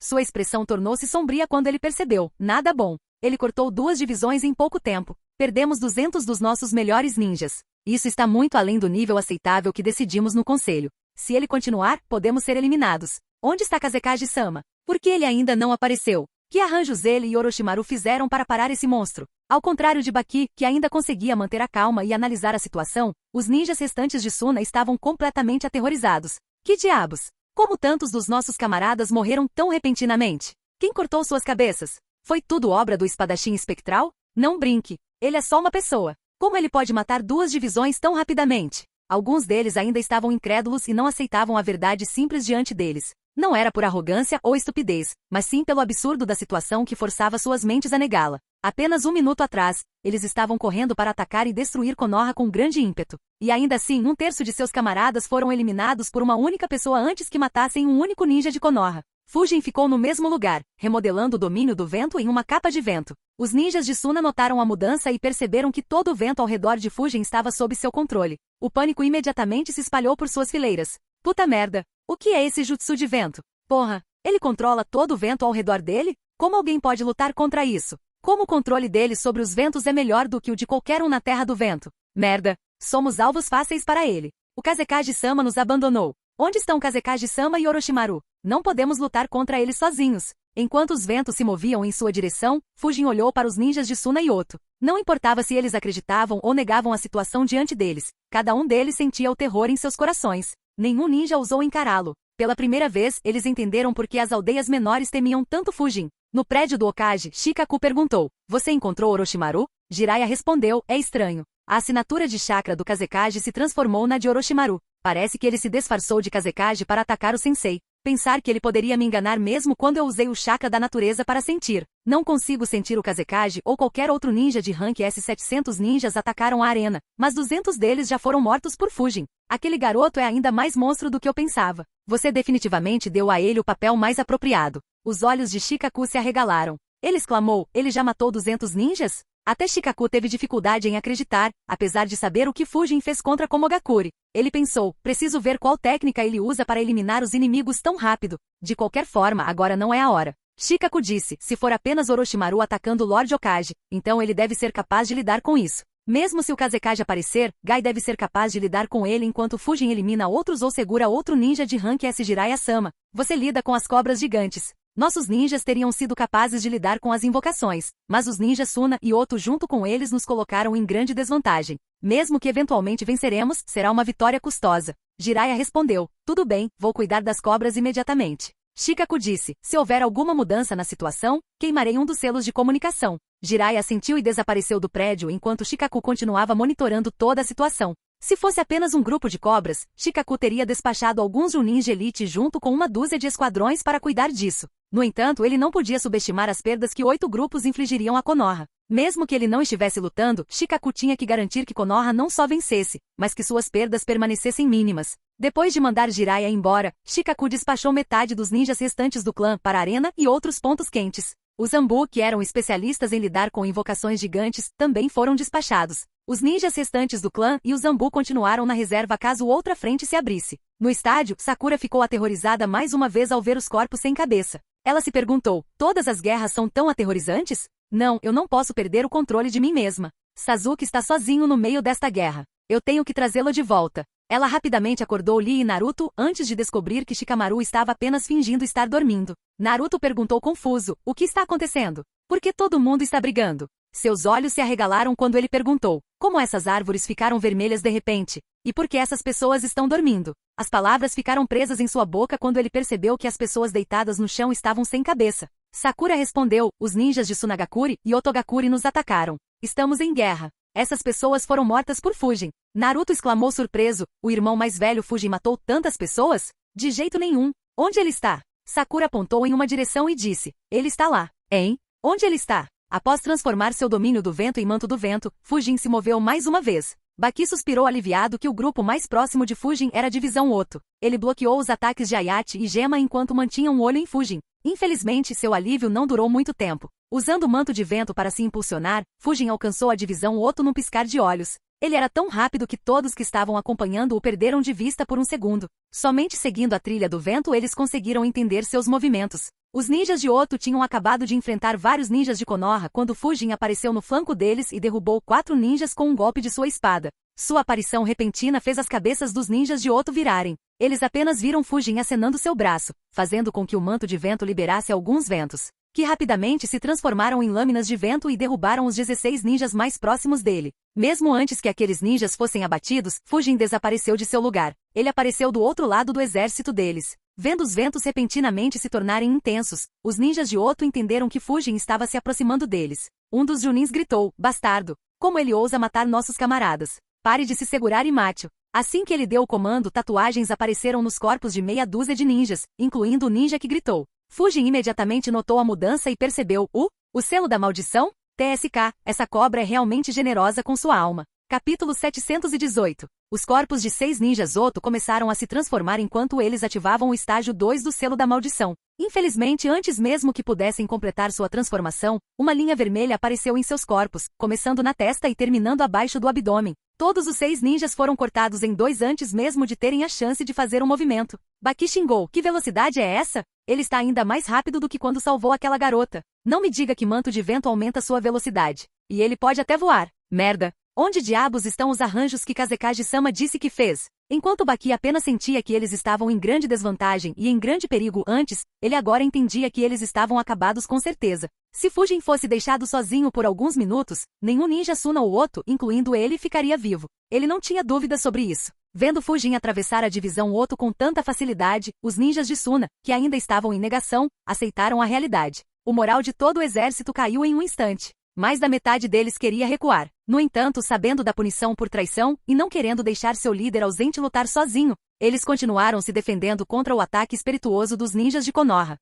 Sua expressão tornou-se sombria quando ele percebeu, nada bom. Ele cortou 2 divisões em pouco tempo. Perdemos 200 dos nossos melhores ninjas. Isso está muito além do nível aceitável que decidimos no conselho. Se ele continuar, podemos ser eliminados. Onde está Kazekage-sama? Por que ele ainda não apareceu? Que arranjos ele e Orochimaru fizeram para parar esse monstro? Ao contrário de Baki, que ainda conseguia manter a calma e analisar a situação, os ninjas restantes de Suna estavam completamente aterrorizados. Que diabos? Como tantos dos nossos camaradas morreram tão repentinamente? Quem cortou suas cabeças? Foi tudo obra do espadachim espectral? Não brinque. Ele é só uma pessoa. Como ele pode matar 2 divisões tão rapidamente? Alguns deles ainda estavam incrédulos e não aceitavam a verdade simples diante deles. Não era por arrogância ou estupidez, mas sim pelo absurdo da situação que forçava suas mentes a negá-la. Apenas 1 minuto atrás, eles estavam correndo para atacar e destruir Konoha com grande ímpeto. E ainda assim, 1/3 de seus camaradas foram eliminados por uma única pessoa antes que matassem um único ninja de Konoha. Fujin ficou no mesmo lugar, remodelando o domínio do vento em uma capa de vento. Os ninjas de Suna notaram a mudança e perceberam que todo o vento ao redor de Fujin estava sob seu controle. O pânico imediatamente se espalhou por suas fileiras. Puta merda! O que é esse jutsu de vento? Porra! Ele controla todo o vento ao redor dele? Como alguém pode lutar contra isso? Como o controle dele sobre os ventos é melhor do que o de qualquer um na Terra do Vento? Merda! Somos alvos fáceis para ele. O Kazekage-sama nos abandonou. Onde estão Kazekage-sama e Orochimaru? Não podemos lutar contra eles sozinhos. Enquanto os ventos se moviam em sua direção, Fujin olhou para os ninjas de Suna e Oto. Não importava se eles acreditavam ou negavam a situação diante deles. Cada um deles sentia o terror em seus corações. Nenhum ninja ousou encará-lo. Pela primeira vez, eles entenderam por que as aldeias menores temiam tanto Fujin. No prédio do Hokage, Shikaku perguntou: "Você encontrou Orochimaru?" Jiraiya respondeu: "É estranho. A assinatura de chakra do Kazekage se transformou na de Orochimaru. Parece que ele se disfarçou de Kazekage para atacar o sensei. Pensar que ele poderia me enganar mesmo quando eu usei o chakra da natureza para sentir. Não consigo sentir o Kazekage ou qualquer outro ninja de rank S700 ninjas atacaram a arena, mas 200 deles já foram mortos por Fujin. Aquele garoto é ainda mais monstro do que eu pensava. Você definitivamente deu a ele o papel mais apropriado." Os olhos de Shikaku se arregalaram. Ele exclamou: "Ele já matou 200 ninjas?" Até Shikaku teve dificuldade em acreditar, apesar de saber o que Fujin fez contra Komogakure. Ele pensou: preciso ver qual técnica ele usa para eliminar os inimigos tão rápido. De qualquer forma, agora não é a hora. Shikaku disse: se for apenas Orochimaru atacando Lord Hokage, então ele deve ser capaz de lidar com isso. Mesmo se o Kazekage aparecer, Gai deve ser capaz de lidar com ele enquanto Fujin elimina outros ou segura outro ninja de rank S. Jiraiya-sama. Você lida com as cobras gigantes. Nossos ninjas teriam sido capazes de lidar com as invocações, mas os ninjas Suna e Oto junto com eles nos colocaram em grande desvantagem. Mesmo que eventualmente venceremos, será uma vitória custosa. Jiraiya respondeu: "Tudo bem, vou cuidar das cobras imediatamente." Shikaku disse: "Se houver alguma mudança na situação, queimarei um dos selos de comunicação." Jiraiya assentiu e desapareceu do prédio enquanto Shikaku continuava monitorando toda a situação. Se fosse apenas um grupo de cobras, Shikaku teria despachado alguns Junins de elite junto com uma dúzia de esquadrões para cuidar disso. No entanto, ele não podia subestimar as perdas que 8 grupos infligiriam a Konoha. Mesmo que ele não estivesse lutando, Shikaku tinha que garantir que Konoha não só vencesse, mas que suas perdas permanecessem mínimas. Depois de mandar Jiraiya embora, Shikaku despachou metade dos ninjas restantes do clã para a arena e outros pontos quentes. Os Zambu, que eram especialistas em lidar com invocações gigantes, também foram despachados. Os ninjas restantes do clã e os Zambu continuaram na reserva caso outra frente se abrisse. No estádio, Sakura ficou aterrorizada mais uma vez ao ver os corpos sem cabeça. Ela se perguntou: todas as guerras são tão aterrorizantes? Não, eu não posso perder o controle de mim mesma. Sasuke está sozinho no meio desta guerra. Eu tenho que trazê-lo de volta. Ela rapidamente acordou Lee e Naruto antes de descobrir que Shikamaru estava apenas fingindo estar dormindo. Naruto perguntou confuso: o que está acontecendo? Por que todo mundo está brigando? Seus olhos se arregalaram quando ele perguntou: como essas árvores ficaram vermelhas de repente? E por que essas pessoas estão dormindo? As palavras ficaram presas em sua boca quando ele percebeu que as pessoas deitadas no chão estavam sem cabeça. Sakura respondeu: os ninjas de Tsunagakure e Otogakure nos atacaram. Estamos em guerra. Essas pessoas foram mortas por Fujin. Naruto exclamou surpreso: o irmão mais velho Fujin matou tantas pessoas? De jeito nenhum. Onde ele está? Sakura apontou em uma direção e disse: ele está lá. Hein? Onde ele está? Após transformar seu domínio do vento em manto do vento, Fujin se moveu mais uma vez. Baki suspirou aliviado que o grupo mais próximo de Fujin era a divisão Oto. Ele bloqueou os ataques de Ayate e Gema enquanto mantinha um olho em Fujin. Infelizmente, seu alívio não durou muito tempo. Usando o manto de vento para se impulsionar, Fujin alcançou a divisão Oto num piscar de olhos. Ele era tão rápido que todos que estavam acompanhando o perderam de vista por um segundo. Somente seguindo a trilha do vento eles conseguiram entender seus movimentos. Os ninjas de Oto tinham acabado de enfrentar vários ninjas de Konoha quando Fujin apareceu no flanco deles e derrubou 4 ninjas com um golpe de sua espada. Sua aparição repentina fez as cabeças dos ninjas de Oto virarem. Eles apenas viram Fujin acenando seu braço, fazendo com que o manto de vento liberasse alguns ventos, que rapidamente se transformaram em lâminas de vento e derrubaram os 16 ninjas mais próximos dele. Mesmo antes que aqueles ninjas fossem abatidos, Fujin desapareceu de seu lugar. Ele apareceu do outro lado do exército deles. Vendo os ventos repentinamente se tornarem intensos, os ninjas de Oto entenderam que Fujin estava se aproximando deles. Um dos Junins gritou: "Bastardo! Como ele ousa matar nossos camaradas? Pare de se segurar e mate-o." Assim que ele deu o comando, tatuagens apareceram nos corpos de meia dúzia de ninjas, incluindo o ninja que gritou. Fujin imediatamente notou a mudança e percebeu o selo da maldição? TSK, essa cobra é realmente generosa com sua alma. Capítulo 718. Os corpos de 6 ninjas Oto começaram a se transformar enquanto eles ativavam o estágio 2 do selo da maldição. Infelizmente, antes mesmo que pudessem completar sua transformação, uma linha vermelha apareceu em seus corpos, começando na testa e terminando abaixo do abdômen. Todos os 6 ninjas foram cortados em 2 antes mesmo de terem a chance de fazer um movimento. Baki xingou: "Que velocidade é essa? Ele está ainda mais rápido do que quando salvou aquela garota. Não me diga que manto de vento aumenta sua velocidade. E ele pode até voar. Merda. Onde diabos estão os arranjos que Kazekage-sama disse que fez?" Enquanto Baki apenas sentia que eles estavam em grande desvantagem e em grande perigo antes, ele agora entendia que eles estavam acabados com certeza. Se Fujin fosse deixado sozinho por alguns minutos, nenhum ninja Suna ou Oto, incluindo ele, ficaria vivo. Ele não tinha dúvida sobre isso. Vendo Fujin atravessar a divisão Oto com tanta facilidade, os ninjas de Suna, que ainda estavam em negação, aceitaram a realidade. O moral de todo o exército caiu em um instante. Mais da metade deles queria recuar. No entanto, sabendo da punição por traição, e não querendo deixar seu líder ausente lutar sozinho, eles continuaram se defendendo contra o ataque espirituoso dos ninjas de Konoha.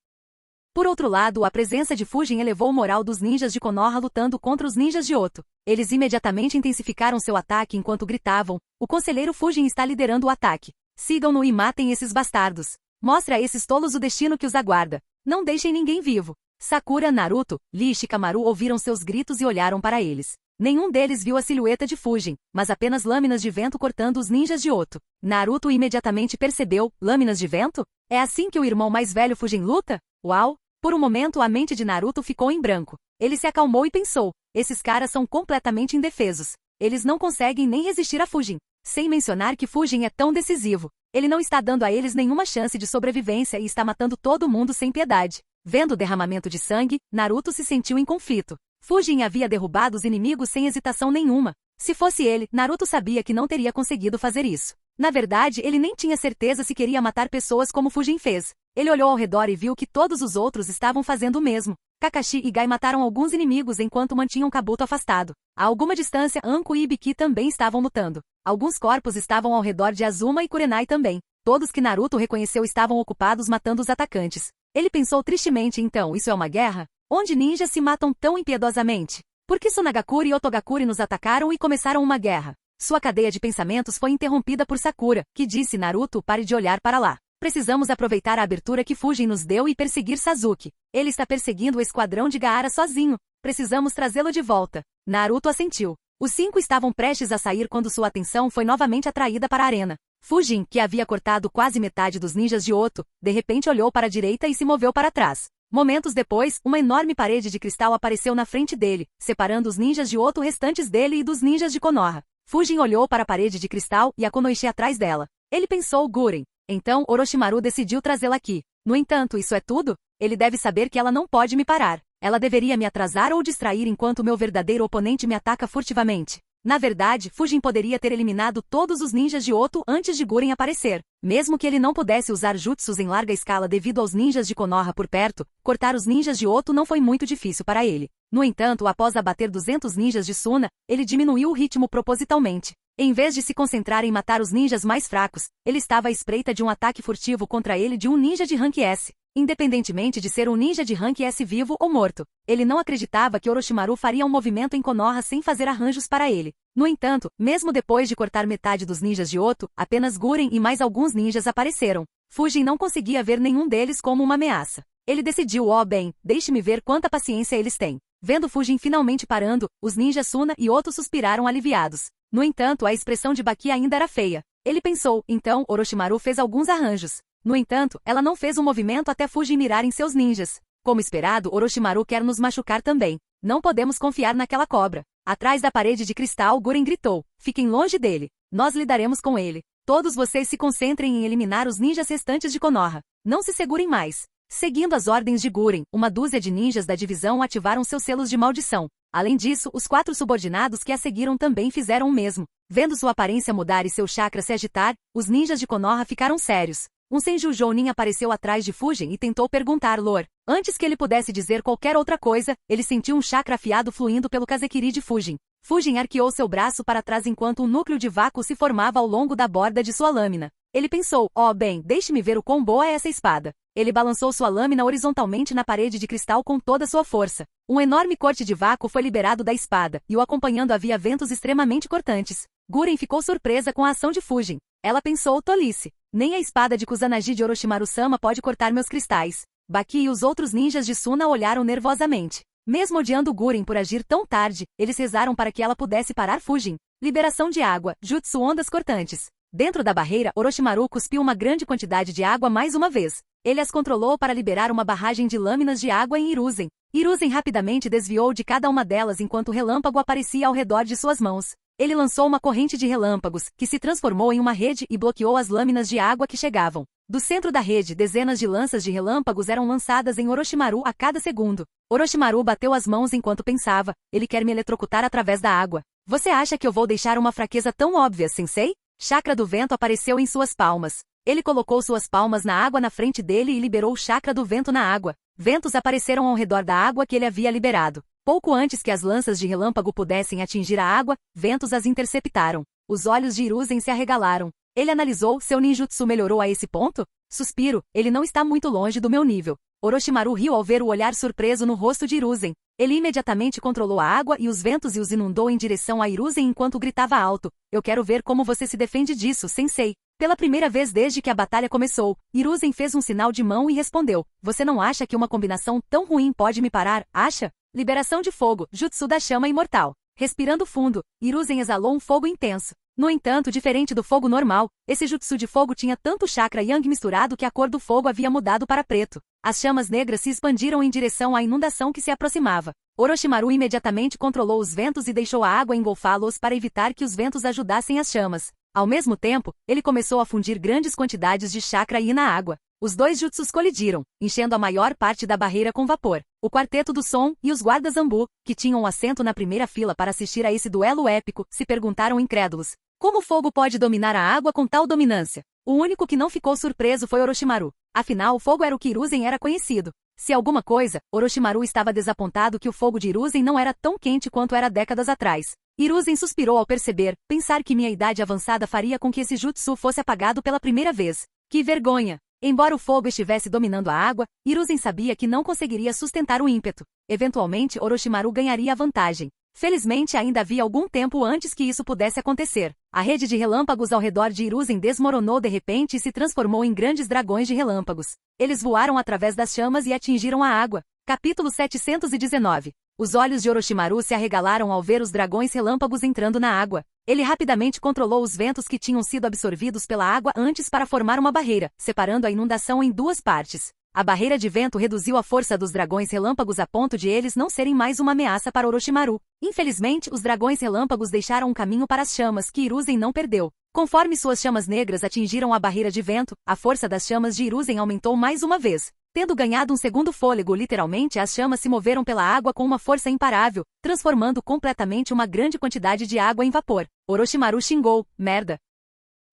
Por outro lado, a presença de Fujin elevou o moral dos ninjas de Konoha lutando contra os ninjas de Oto. Eles imediatamente intensificaram seu ataque enquanto gritavam: "O conselheiro Fujin está liderando o ataque. Sigam-no e matem esses bastardos. Mostre a esses tolos o destino que os aguarda. Não deixem ninguém vivo." Sakura, Naruto, Lee e Shikamaru ouviram seus gritos e olharam para eles. Nenhum deles viu a silhueta de Fujin, mas apenas lâminas de vento cortando os ninjas de Oto. Naruto imediatamente percebeu: lâminas de vento? É assim que o irmão mais velho Fujin luta? Uau! Por um momento a mente de Naruto ficou em branco. Ele se acalmou e pensou: esses caras são completamente indefesos. Eles não conseguem nem resistir a Fujin. Sem mencionar que Fujin é tão decisivo. Ele não está dando a eles nenhuma chance de sobrevivência e está matando todo mundo sem piedade. Vendo o derramamento de sangue, Naruto se sentiu em conflito. Fujin havia derrubado os inimigos sem hesitação nenhuma. Se fosse ele, Naruto sabia que não teria conseguido fazer isso. Na verdade, ele nem tinha certeza se queria matar pessoas como Fujin fez. Ele olhou ao redor e viu que todos os outros estavam fazendo o mesmo. Kakashi e Gai mataram alguns inimigos enquanto mantinham Kabuto afastado. A alguma distância, Anko e Ibiki também estavam lutando. Alguns corpos estavam ao redor de Azuma e Kurenai também. Todos que Naruto reconheceu estavam ocupados matando os atacantes. Ele pensou tristemente: então, isso é uma guerra? Onde ninjas se matam tão impiedosamente? Por que Sunagakure e Otogakure nos atacaram e começaram uma guerra? Sua cadeia de pensamentos foi interrompida por Sakura, que disse: Naruto, pare de olhar para lá. Precisamos aproveitar a abertura que Fujin nos deu e perseguir Sasuke. Ele está perseguindo o esquadrão de Gaara sozinho. Precisamos trazê-lo de volta. Naruto assentiu. Os 5 estavam prestes a sair quando sua atenção foi novamente atraída para a arena. Fujin, que havia cortado quase metade dos ninjas de Oto, de repente olhou para a direita e se moveu para trás. Momentos depois, uma enorme parede de cristal apareceu na frente dele, separando os ninjas de Oto restantes dele e dos ninjas de Konoha. Fujin olhou para a parede de cristal e a Konoichi atrás dela. Ele pensou: Guren. Então, Orochimaru decidiu trazê-la aqui. No entanto, isso é tudo? Ele deve saber que ela não pode me parar. Ela deveria me atrasar ou distrair enquanto meu verdadeiro oponente me ataca furtivamente. Na verdade, Fujin poderia ter eliminado todos os ninjas de Oto antes de Guren aparecer. Mesmo que ele não pudesse usar jutsus em larga escala devido aos ninjas de Konoha por perto, cortar os ninjas de Oto não foi muito difícil para ele. No entanto, após abater 200 ninjas de Suna, ele diminuiu o ritmo propositalmente. Em vez de se concentrar em matar os ninjas mais fracos, ele estava à espreita de um ataque furtivo contra ele de um ninja de rank S. Independentemente de ser um ninja de rank S vivo ou morto, ele não acreditava que Orochimaru faria um movimento em Konoha sem fazer arranjos para ele. No entanto, mesmo depois de cortar metade dos ninjas de Oto, apenas Guren e mais alguns ninjas apareceram. Fujin não conseguia ver nenhum deles como uma ameaça. Ele decidiu: oh bem, deixe-me ver quanta paciência eles têm. Vendo Fujin finalmente parando, os ninjas Suna e Oto suspiraram aliviados. No entanto, a expressão de Baki ainda era feia. Ele pensou: então, Orochimaru fez alguns arranjos. No entanto, ela não fez um movimento até Fujin mirar em seus ninjas. Como esperado, Orochimaru quer nos machucar também. Não podemos confiar naquela cobra. Atrás da parede de cristal, Guren gritou. Fiquem longe dele. Nós lidaremos com ele. Todos vocês se concentrem em eliminar os ninjas restantes de Konoha. Não se segurem mais. Seguindo as ordens de Guren, uma dúzia de ninjas da divisão ativaram seus selos de maldição. Além disso, os 4 subordinados que a seguiram também fizeram o mesmo. Vendo sua aparência mudar e seu chakra se agitar, os ninjas de Konoha ficaram sérios. Um Senju Jounin apareceu atrás de Fujin e tentou perguntar lore. Antes que ele pudesse dizer qualquer outra coisa, ele sentiu um chakra afiado fluindo pelo Kazekiri de Fujin. Fujin arqueou seu braço para trás enquanto um núcleo de vácuo se formava ao longo da borda de sua lâmina. Ele pensou, bem, deixe-me ver o quão boa é essa espada. Ele balançou sua lâmina horizontalmente na parede de cristal com toda sua força. Um enorme corte de vácuo foi liberado da espada, e o acompanhando havia ventos extremamente cortantes. Guren ficou surpresa com a ação de Fujin. Ela pensou, tolice. Nem a espada de Kusanagi de Orochimaru-sama pode cortar meus cristais. Baki e os outros ninjas de Suna olharam nervosamente. Mesmo odiando Guren por agir tão tarde, eles rezaram para que ela pudesse parar Fujin. Liberação de água, jutsu ondas cortantes. Dentro da barreira, Orochimaru cuspiu uma grande quantidade de água mais uma vez. Ele as controlou para liberar uma barragem de lâminas de água em Hiruzen. Hiruzen rapidamente desviou de cada uma delas enquanto o relâmpago aparecia ao redor de suas mãos. Ele lançou uma corrente de relâmpagos, que se transformou em uma rede e bloqueou as lâminas de água que chegavam. Do centro da rede, dezenas de lanças de relâmpagos eram lançadas em Orochimaru a cada segundo. Orochimaru bateu as mãos enquanto pensava, ele quer me eletrocutar através da água. Você acha que eu vou deixar uma fraqueza tão óbvia, sensei? Chakra do vento apareceu em suas palmas. Ele colocou suas palmas na água na frente dele e liberou o chakra do vento na água. Ventos apareceram ao redor da água que ele havia liberado. Pouco antes que as lanças de relâmpago pudessem atingir a água, ventos as interceptaram. Os olhos de Hiruzen se arregalaram. Ele analisou, seu ninjutsu melhorou a esse ponto? Suspiro, ele não está muito longe do meu nível. Orochimaru riu ao ver o olhar surpreso no rosto de Hiruzen. Ele imediatamente controlou a água e os ventos e os inundou em direção a Hiruzen enquanto gritava alto. Eu quero ver como você se defende disso, sensei. Pela primeira vez desde que a batalha começou, Hiruzen fez um sinal de mão e respondeu. Você não acha que uma combinação tão ruim pode me parar, acha? Liberação de fogo, jutsu da chama imortal. Respirando fundo, Hiruzen exalou um fogo intenso. No entanto, diferente do fogo normal, esse jutsu de fogo tinha tanto chakra yang misturado que a cor do fogo havia mudado para preto. As chamas negras se expandiram em direção à inundação que se aproximava. Orochimaru imediatamente controlou os ventos e deixou a água engolfá-los para evitar que os ventos ajudassem as chamas. Ao mesmo tempo, ele começou a fundir grandes quantidades de chakra Yi na água. Os dois jutsus colidiram, enchendo a maior parte da barreira com vapor. O quarteto do som e os guardas Zambu, que tinham um assento na primeira fila para assistir a esse duelo épico, se perguntaram incrédulos. Como o fogo pode dominar a água com tal dominância? O único que não ficou surpreso foi Orochimaru. Afinal, o fogo era o que Hiruzen era conhecido. Se alguma coisa, Orochimaru estava desapontado que o fogo de Hiruzen não era tão quente quanto era décadas atrás. Hiruzen suspirou ao perceber, pensar que minha idade avançada faria com que esse jutsu fosse apagado pela primeira vez. Que vergonha! Embora o fogo estivesse dominando a água, Hiruzen sabia que não conseguiria sustentar o ímpeto. Eventualmente, Orochimaru ganharia a vantagem. Felizmente ainda havia algum tempo antes que isso pudesse acontecer. A rede de relâmpagos ao redor de Hiruzen desmoronou de repente e se transformou em grandes dragões de relâmpagos. Eles voaram através das chamas e atingiram a água. Capítulo 719. Os olhos de Orochimaru se arregalaram ao ver os dragões relâmpagos entrando na água. Ele rapidamente controlou os ventos que tinham sido absorvidos pela água antes para formar uma barreira, separando a inundação em duas partes. A barreira de vento reduziu a força dos dragões relâmpagos a ponto de eles não serem mais uma ameaça para Orochimaru. Infelizmente, os dragões relâmpagos deixaram um caminho para as chamas que Hiruzen não perdeu. Conforme suas chamas negras atingiram a barreira de vento, a força das chamas de Hiruzen aumentou mais uma vez. Tendo ganhado um segundo fôlego literalmente, as chamas se moveram pela água com uma força imparável, transformando completamente uma grande quantidade de água em vapor. Orochimaru xingou, merda.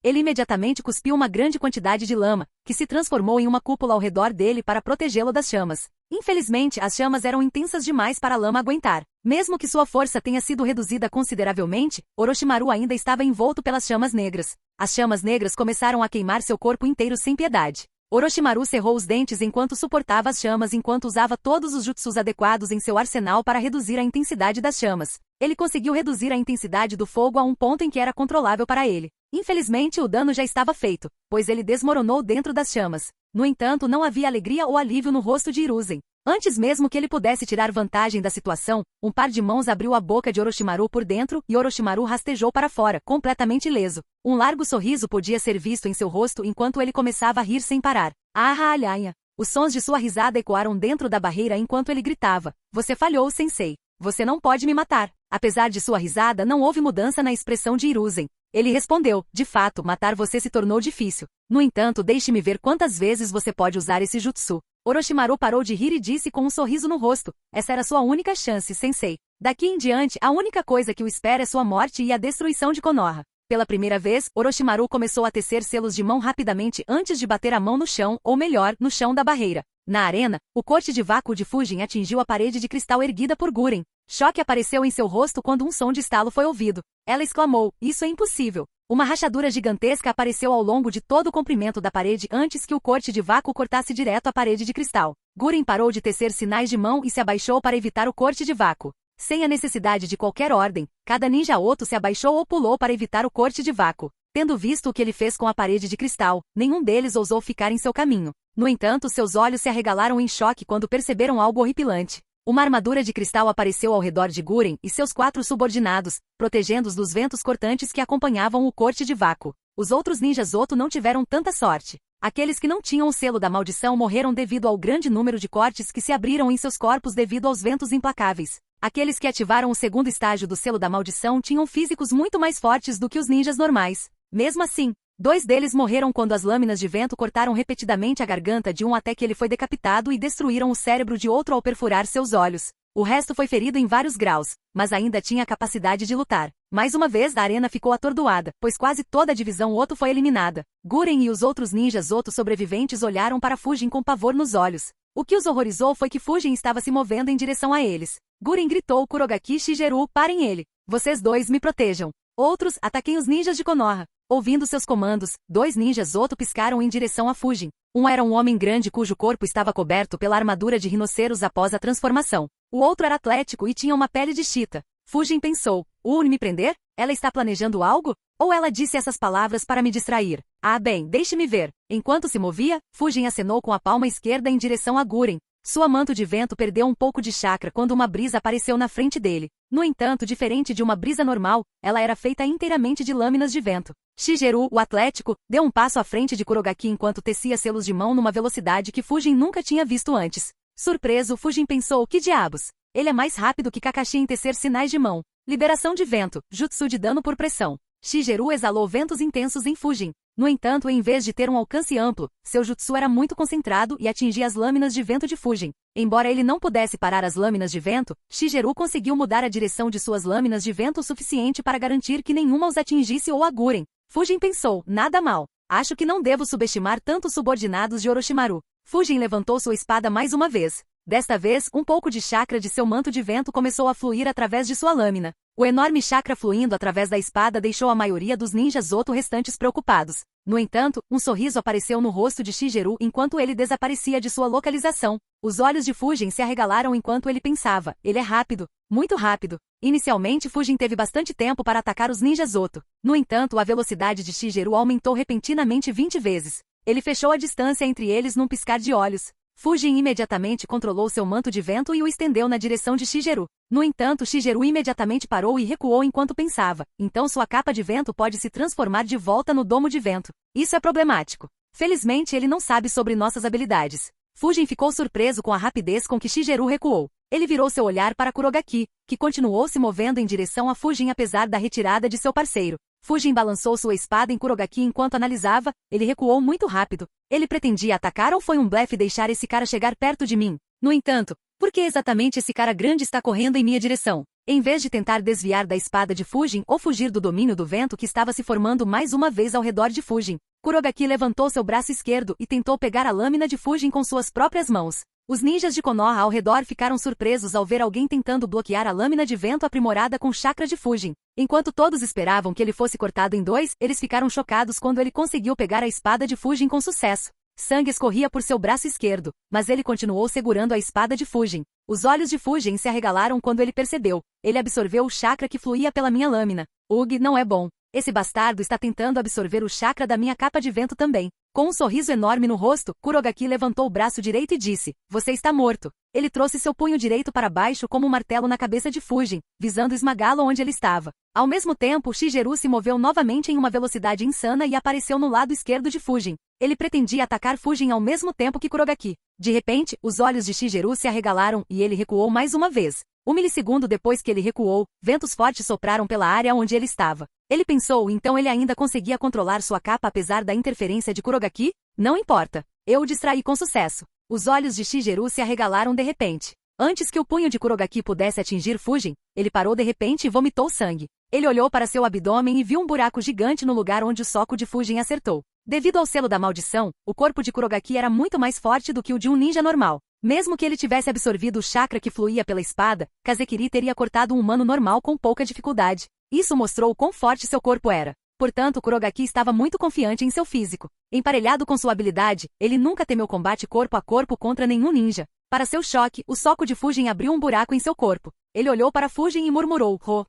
Ele imediatamente cuspiu uma grande quantidade de lama, que se transformou em uma cúpula ao redor dele para protegê-lo das chamas. Infelizmente, as chamas eram intensas demais para a lama aguentar. Mesmo que sua força tenha sido reduzida consideravelmente, Orochimaru ainda estava envolto pelas chamas negras. As chamas negras começaram a queimar seu corpo inteiro sem piedade. Orochimaru cerrou os dentes enquanto suportava as chamas enquanto usava todos os jutsus adequados em seu arsenal para reduzir a intensidade das chamas. Ele conseguiu reduzir a intensidade do fogo a um ponto em que era controlável para ele. Infelizmente, o dano já estava feito, pois ele desmoronou dentro das chamas. No entanto, não havia alegria ou alívio no rosto de Hiruzen. Antes mesmo que ele pudesse tirar vantagem da situação, um par de mãos abriu a boca de Orochimaru por dentro e Orochimaru rastejou para fora, completamente ileso. Um largo sorriso podia ser visto em seu rosto enquanto ele começava a rir sem parar. Ah, alhanha! Os sons de sua risada ecoaram dentro da barreira enquanto ele gritava. Você falhou, sensei. Você não pode me matar. Apesar de sua risada, não houve mudança na expressão de Hiruzen. Ele respondeu, de fato, matar você se tornou difícil. No entanto, deixe-me ver quantas vezes você pode usar esse jutsu. Orochimaru parou de rir e disse com um sorriso no rosto. Essa era sua única chance, sensei. Daqui em diante, a única coisa que o espera é sua morte e a destruição de Konoha. Pela primeira vez, Orochimaru começou a tecer selos de mão rapidamente antes de bater a mão no chão, ou melhor, no chão da barreira. Na arena, o corte de vácuo de Fujin atingiu a parede de cristal erguida por Guren. Choque apareceu em seu rosto quando um som de estalo foi ouvido. Ela exclamou, isso é impossível. Uma rachadura gigantesca apareceu ao longo de todo o comprimento da parede antes que o corte de vácuo cortasse direto a parede de cristal. Guren parou de tecer sinais de mão e se abaixou para evitar o corte de vácuo. Sem a necessidade de qualquer ordem, cada ninja Oto se abaixou ou pulou para evitar o corte de vácuo. Tendo visto o que ele fez com a parede de cristal, nenhum deles ousou ficar em seu caminho. No entanto, seus olhos se arregalaram em choque quando perceberam algo horripilante. Uma armadura de cristal apareceu ao redor de Guren e seus 4 subordinados, protegendo-os dos ventos cortantes que acompanhavam o corte de vácuo. Os outros ninjas Oto não tiveram tanta sorte. Aqueles que não tinham o selo da maldição morreram devido ao grande número de cortes que se abriram em seus corpos devido aos ventos implacáveis. Aqueles que ativaram o segundo estágio do selo da maldição tinham físicos muito mais fortes do que os ninjas normais. Mesmo assim, 2 deles morreram quando as lâminas de vento cortaram repetidamente a garganta de um até que ele foi decapitado e destruíram o cérebro de outro ao perfurar seus olhos. O resto foi ferido em vários graus, mas ainda tinha a capacidade de lutar. Mais uma vez a arena ficou atordoada, pois quase toda a divisão Oto foi eliminada. Guren e os outros ninjas Oto sobreviventes olharam para Fujin com pavor nos olhos. O que os horrorizou foi que Fujin estava se movendo em direção a eles. Guren gritou Kurogaki Shigeru, parem ele. Vocês dois me protejam. Outros, ataquem os ninjas de Konoha. Ouvindo seus comandos, 2 ninjas Oto piscaram em direção a Fujin. Um era um homem grande cujo corpo estava coberto pela armadura de rinoceros após a transformação. O outro era atlético e tinha uma pele de chita. Fujin pensou, me prender? Ela está planejando algo? Ou ela disse essas palavras para me distrair? Ah bem, deixe-me ver. Enquanto se movia, Fujin acenou com a palma esquerda em direção a Guren. Sua manto de vento perdeu um pouco de chakra quando uma brisa apareceu na frente dele. No entanto, diferente de uma brisa normal, ela era feita inteiramente de lâminas de vento. Shigeru, o atlético, deu um passo à frente de Kurogaki enquanto tecia selos de mão numa velocidade que Fujin nunca tinha visto antes. Surpreso, Fujin pensou, que diabos? Ele é mais rápido que Kakashi em tecer sinais de mão. Liberação de vento, jutsu de dano por pressão. Shigeru exalou ventos intensos em Fujin. No entanto, em vez de ter um alcance amplo, seu jutsu era muito concentrado e atingia as lâminas de vento de Fujin. Embora ele não pudesse parar as lâminas de vento, Shigeru conseguiu mudar a direção de suas lâminas de vento o suficiente para garantir que nenhuma os atingisse ou a Guren. Fujin pensou, nada mal. Acho que não devo subestimar tanto os subordinados de Orochimaru. Fujin levantou sua espada mais uma vez. Desta vez, um pouco de chakra de seu manto de vento começou a fluir através de sua lâmina. O enorme chakra fluindo através da espada deixou a maioria dos ninjas Oto restantes preocupados. No entanto, um sorriso apareceu no rosto de Shigeru enquanto ele desaparecia de sua localização. Os olhos de Fujin se arregalaram enquanto ele pensava, ele é rápido, muito rápido. Inicialmente Fujin teve bastante tempo para atacar os ninjas Oto. No entanto, a velocidade de Shigeru aumentou repentinamente 20 vezes. Ele fechou a distância entre eles num piscar de olhos. Fujin imediatamente controlou seu manto de vento e o estendeu na direção de Shigeru. No entanto, Shigeru imediatamente parou e recuou enquanto pensava. Então sua capa de vento pode se transformar de volta no domo de vento. Isso é problemático. Felizmente ele não sabe sobre nossas habilidades. Fujin ficou surpreso com a rapidez com que Shigeru recuou. Ele virou seu olhar para Kurogaki, que continuou se movendo em direção a Fujin apesar da retirada de seu parceiro. Fujin balançou sua espada em Kurogaki enquanto analisava, ele recuou muito rápido. Ele pretendia atacar ou foi um blefe deixar esse cara chegar perto de mim? No entanto, por que exatamente esse cara grande está correndo em minha direção? Em vez de tentar desviar da espada de Fujin ou fugir do domínio do vento que estava se formando mais uma vez ao redor de Fujin, Kurogaki levantou seu braço esquerdo e tentou pegar a lâmina de Fujin com suas próprias mãos. Os ninjas de Konoha ao redor ficaram surpresos ao ver alguém tentando bloquear a lâmina de vento aprimorada com chakra de Fujin. Enquanto todos esperavam que ele fosse cortado em 2, eles ficaram chocados quando ele conseguiu pegar a espada de Fujin com sucesso. Sangue escorria por seu braço esquerdo, mas ele continuou segurando a espada de Fujin. Os olhos de Fujin se arregalaram quando ele percebeu. Ele absorveu o chakra que fluía pela minha lâmina. Ugh, não é bom. Esse bastardo está tentando absorver o chakra da minha capa de vento também. Com um sorriso enorme no rosto, Kurogaki levantou o braço direito e disse, você está morto. Ele trouxe seu punho direito para baixo como um martelo na cabeça de Fujin, visando esmagá-lo onde ele estava. Ao mesmo tempo, Shigeru se moveu novamente em uma velocidade insana e apareceu no lado esquerdo de Fujin. Ele pretendia atacar Fujin ao mesmo tempo que Kurogaki. De repente, os olhos de Shigeru se arregalaram e ele recuou mais uma vez. Um milissegundo depois que ele recuou, ventos fortes sopraram pela área onde ele estava. Ele pensou, então ele ainda conseguia controlar sua capa apesar da interferência de Kurogaki? Não importa. Eu o distraí com sucesso. Os olhos de Shigeru se arregalaram de repente. Antes que o punho de Kurogaki pudesse atingir Fujin, ele parou de repente e vomitou sangue. Ele olhou para seu abdômen e viu um buraco gigante no lugar onde o soco de Fujin acertou. Devido ao selo da maldição, o corpo de Kurogaki era muito mais forte do que o de um ninja normal. Mesmo que ele tivesse absorvido o chakra que fluía pela espada, Kazekiri teria cortado um humano normal com pouca dificuldade. Isso mostrou o quão forte seu corpo era. Portanto, Kurogaki estava muito confiante em seu físico. Emparelhado com sua habilidade, ele nunca temeu combate corpo a corpo contra nenhum ninja. Para seu choque, o soco de Fujin abriu um buraco em seu corpo. Ele olhou para Fujin e murmurou, "Ho".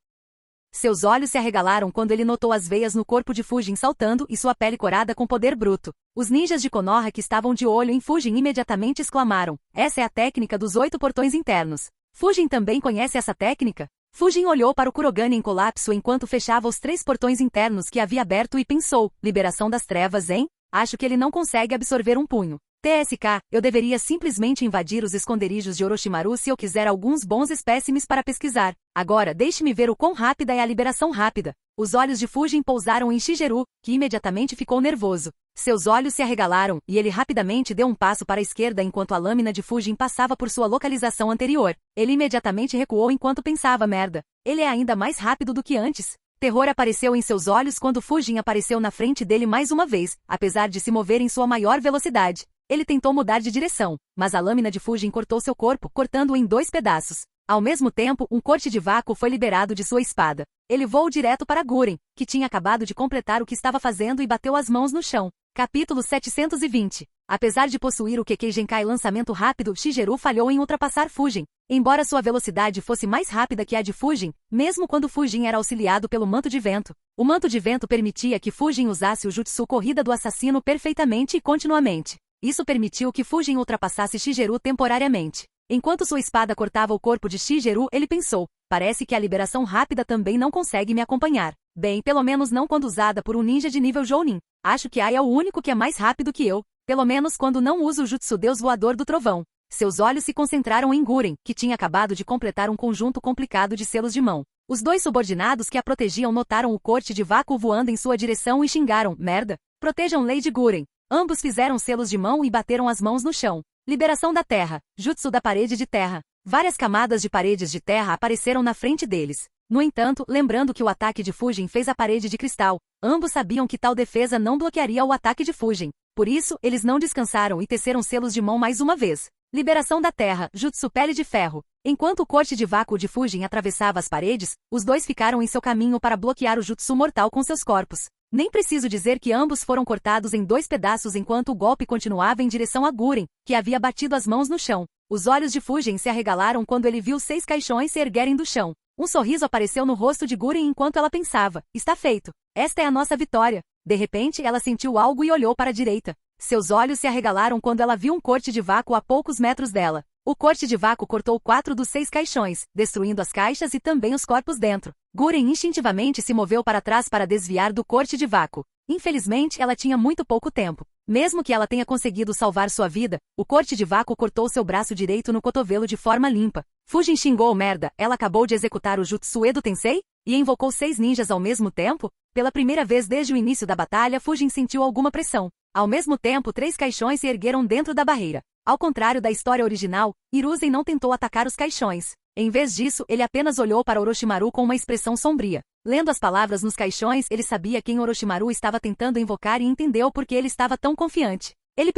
Seus olhos se arregalaram quando ele notou as veias no corpo de Fujin saltando e sua pele corada com poder bruto. Os ninjas de Konoha que estavam de olho em Fujin imediatamente exclamaram, "Essa é a técnica dos 8 portões internos. Fujin também conhece essa técnica?" Fujin olhou para o Kurogane em colapso enquanto fechava os 3 portões internos que havia aberto e pensou, liberação das trevas, hein? Acho que ele não consegue absorver um punho. TSK, eu deveria simplesmente invadir os esconderijos de Orochimaru se eu quiser alguns bons espécimes para pesquisar. Agora, deixe-me ver o quão rápida é a liberação rápida. Os olhos de Fujin pousaram em Shigeru, que imediatamente ficou nervoso. Seus olhos se arregalaram, e ele rapidamente deu um passo para a esquerda enquanto a lâmina de Fujin passava por sua localização anterior. Ele imediatamente recuou enquanto pensava, merda. Ele é ainda mais rápido do que antes. Terror apareceu em seus olhos quando Fujin apareceu na frente dele mais uma vez, apesar de se mover em sua maior velocidade. Ele tentou mudar de direção, mas a lâmina de Fujin cortou seu corpo, cortando-o em 2 pedaços. Ao mesmo tempo, um corte de vácuo foi liberado de sua espada. Ele voou direto para Guren, que tinha acabado de completar o que estava fazendo e bateu as mãos no chão. Capítulo 720. Apesar de possuir o Kekkei Genkai lançamento rápido, Shigeru falhou em ultrapassar Fujin. Embora sua velocidade fosse mais rápida que a de Fujin, mesmo quando Fujin era auxiliado pelo manto de vento, o manto de vento permitia que Fujin usasse o jutsu corrida do assassino perfeitamente e continuamente. Isso permitiu que Fujin ultrapassasse Shigeru temporariamente. Enquanto sua espada cortava o corpo de Shigeru, ele pensou, parece que a liberação rápida também não consegue me acompanhar. Bem, pelo menos não quando usada por um ninja de nível Jounin. Acho que Ai é o único que é mais rápido que eu, pelo menos quando não uso o jutsu Deus Voador do Trovão. Seus olhos se concentraram em Guren, que tinha acabado de completar um conjunto complicado de selos de mão. Os 2 subordinados que a protegiam notaram o corte de vácuo voando em sua direção e xingaram, merda. Protejam Lady Guren. Ambos fizeram selos de mão e bateram as mãos no chão. Liberação da terra. Jutsu da parede de terra. Várias camadas de paredes de terra apareceram na frente deles. No entanto, lembrando que o ataque de Fujin fez a parede de cristal, ambos sabiam que tal defesa não bloquearia o ataque de Fujin. Por isso, eles não descansaram e teceram selos de mão mais uma vez. Liberação da terra. Jutsu pele de ferro. Enquanto o corte de vácuo de Fujin atravessava as paredes, os 2 ficaram em seu caminho para bloquear o jutsu mortal com seus corpos. Nem preciso dizer que ambos foram cortados em 2 pedaços enquanto o golpe continuava em direção a Guren, que havia batido as mãos no chão. Os olhos de Fujin se arregalaram quando ele viu 6 caixões se erguerem do chão. Um sorriso apareceu no rosto de Guren enquanto ela pensava, está feito. Esta é a nossa vitória. De repente, ela sentiu algo e olhou para a direita. Seus olhos se arregalaram quando ela viu um corte de vácuo a poucos metros dela. O corte de vácuo cortou 4 dos 6 caixões, destruindo as caixas e também os corpos dentro. Guren instintivamente se moveu para trás para desviar do corte de vácuo. Infelizmente, ela tinha muito pouco tempo. Mesmo que ela tenha conseguido salvar sua vida, o corte de vácuo cortou seu braço direito no cotovelo de forma limpa. Fujin xingou merda, ela acabou de executar o Jutsu Edo Tensei? E invocou 6 ninjas ao mesmo tempo? Pela primeira vez desde o início da batalha, Fujin sentiu alguma pressão. Ao mesmo tempo, 3 caixões se ergueram dentro da barreira. Ao contrário da história original, Hiruzen não tentou atacar os caixões. Em vez disso, ele apenas olhou para Orochimaru com uma expressão sombria. Lendo as palavras nos caixões, ele sabia quem Orochimaru estava tentando invocar e entendeu por que ele estava tão confiante. Ele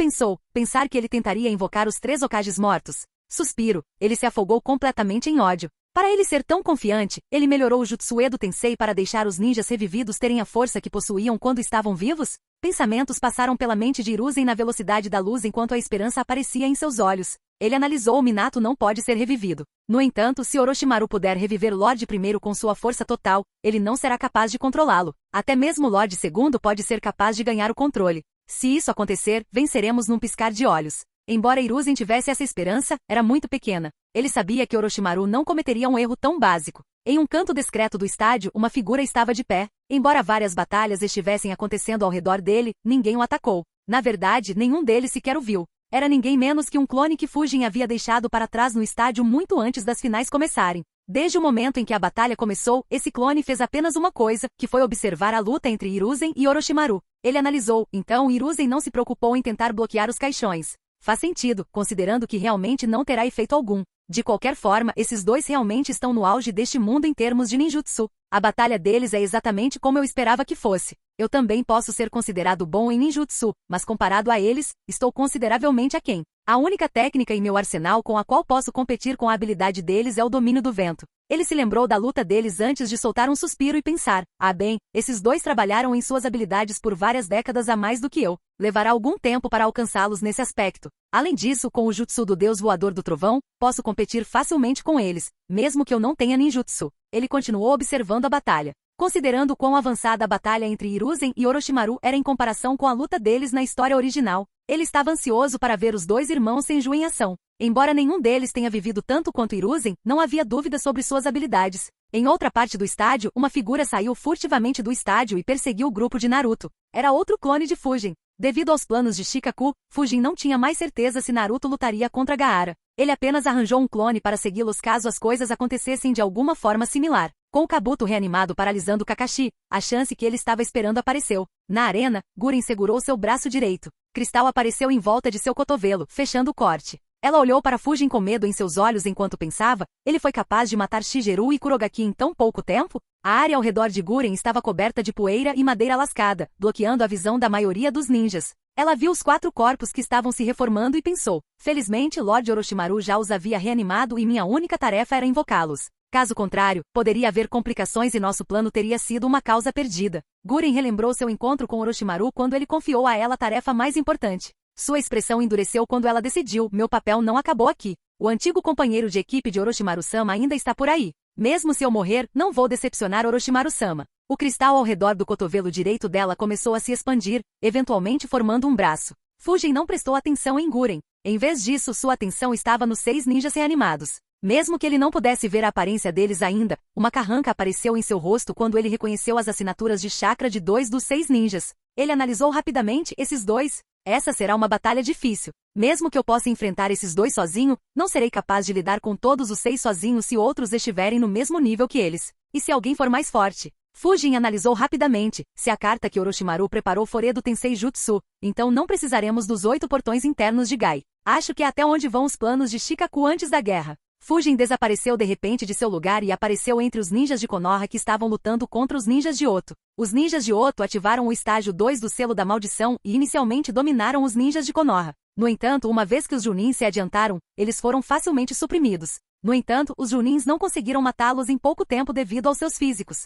pensar que ele tentaria invocar os 3 Hokages mortos. Suspiro, ele se afogou completamente em ódio. Para ele ser tão confiante, ele melhorou o Jutsu Edo Tensei para deixar os ninjas revividos terem a força que possuíam quando estavam vivos? Pensamentos passaram pela mente de Hiruzen na velocidade da luz enquanto a esperança aparecia em seus olhos. Ele analisou: o Minato não pode ser revivido. No entanto, se Orochimaru puder reviver Lorde I com sua força total, ele não será capaz de controlá-lo. Até mesmo Lorde II pode ser capaz de ganhar o controle. Se isso acontecer, venceremos num piscar de olhos. Embora Hiruzen tivesse essa esperança, era muito pequena. Ele sabia que Orochimaru não cometeria um erro tão básico. Em um canto discreto do estádio, uma figura estava de pé. Embora várias batalhas estivessem acontecendo ao redor dele, ninguém o atacou. Na verdade, nenhum deles sequer o viu. Era ninguém menos que um clone que Fujin havia deixado para trás no estádio muito antes das finais começarem. Desde o momento em que a batalha começou, esse clone fez apenas uma coisa, que foi observar a luta entre Hiruzen e Orochimaru. Ele analisou, então Hiruzen não se preocupou em tentar bloquear os caixões. Faz sentido, considerando que realmente não terá efeito algum. De qualquer forma, esses dois realmente estão no auge deste mundo em termos de ninjutsu. A batalha deles é exatamente como eu esperava que fosse. Eu também posso ser considerado bom em ninjutsu, mas comparado a eles, estou consideravelmente aquém. A única técnica em meu arsenal com a qual posso competir com a habilidade deles é o domínio do vento. Ele se lembrou da luta deles antes de soltar um suspiro e pensar, bem, esses dois trabalharam em suas habilidades por várias décadas a mais do que eu. Levará algum tempo para alcançá-los nesse aspecto. Além disso, com o jutsu do deus voador do trovão, posso competir facilmente com eles, mesmo que eu não tenha ninjutsu. Ele continuou observando a batalha. Considerando quão avançada a batalha entre Hiruzen e Orochimaru era em comparação com a luta deles na história original, ele estava ansioso para ver os dois irmãos Senju em ação. Embora nenhum deles tenha vivido tanto quanto Hiruzen, não havia dúvida sobre suas habilidades. Em outra parte do estádio, uma figura saiu furtivamente do estádio e perseguiu o grupo de Naruto. Era outro clone de Fujin. Devido aos planos de Shikaku, Fujin não tinha mais certeza se Naruto lutaria contra Gaara. Ele apenas arranjou um clone para segui-los caso as coisas acontecessem de alguma forma similar. Com o Kabuto reanimado paralisando Kakashi, a chance que ele estava esperando apareceu. Na arena, Guren segurou seu braço direito. Cristal apareceu em volta de seu cotovelo, fechando o corte. Ela olhou para Fujin com medo em seus olhos enquanto pensava, ele foi capaz de matar Shigeru e Kurogaki em tão pouco tempo? A área ao redor de Guren estava coberta de poeira e madeira lascada, bloqueando a visão da maioria dos ninjas. Ela viu os 4 corpos que estavam se reformando e pensou, felizmente Lord Orochimaru já os havia reanimado e minha única tarefa era invocá-los. Caso contrário, poderia haver complicações e nosso plano teria sido uma causa perdida. Guren relembrou seu encontro com Orochimaru quando ele confiou a ela a tarefa mais importante. Sua expressão endureceu quando ela decidiu, meu papel não acabou aqui. O antigo companheiro de equipe de Orochimaru-sama ainda está por aí. Mesmo se eu morrer, não vou decepcionar Orochimaru-sama. O cristal ao redor do cotovelo direito dela começou a se expandir, eventualmente formando um braço. Fujin não prestou atenção em Guren. Em vez disso, sua atenção estava nos 6 ninjas reanimados. Mesmo que ele não pudesse ver a aparência deles ainda, uma carranca apareceu em seu rosto quando ele reconheceu as assinaturas de chakra de 2 dos 6 ninjas. Ele analisou rapidamente esses 2. Essa será uma batalha difícil. Mesmo que eu possa enfrentar esses 2 sozinho, não serei capaz de lidar com todos os 6 sozinho se outros estiverem no mesmo nível que eles. E se alguém for mais forte? Fujin analisou rapidamente. Se a carta que Orochimaru preparou for Edo Tensei Jutsu, então não precisaremos dos 8 portões internos de Gai. Acho que é até onde vão os planos de Shikaku antes da guerra. Fujin desapareceu de repente de seu lugar e apareceu entre os ninjas de Konoha que estavam lutando contra os ninjas de Oto. Os ninjas de Oto ativaram o estágio 2 do selo da maldição e inicialmente dominaram os ninjas de Konoha. No entanto, uma vez que os Junins se adiantaram, eles foram facilmente suprimidos. No entanto, os Junins não conseguiram matá-los em pouco tempo devido aos seus físicos.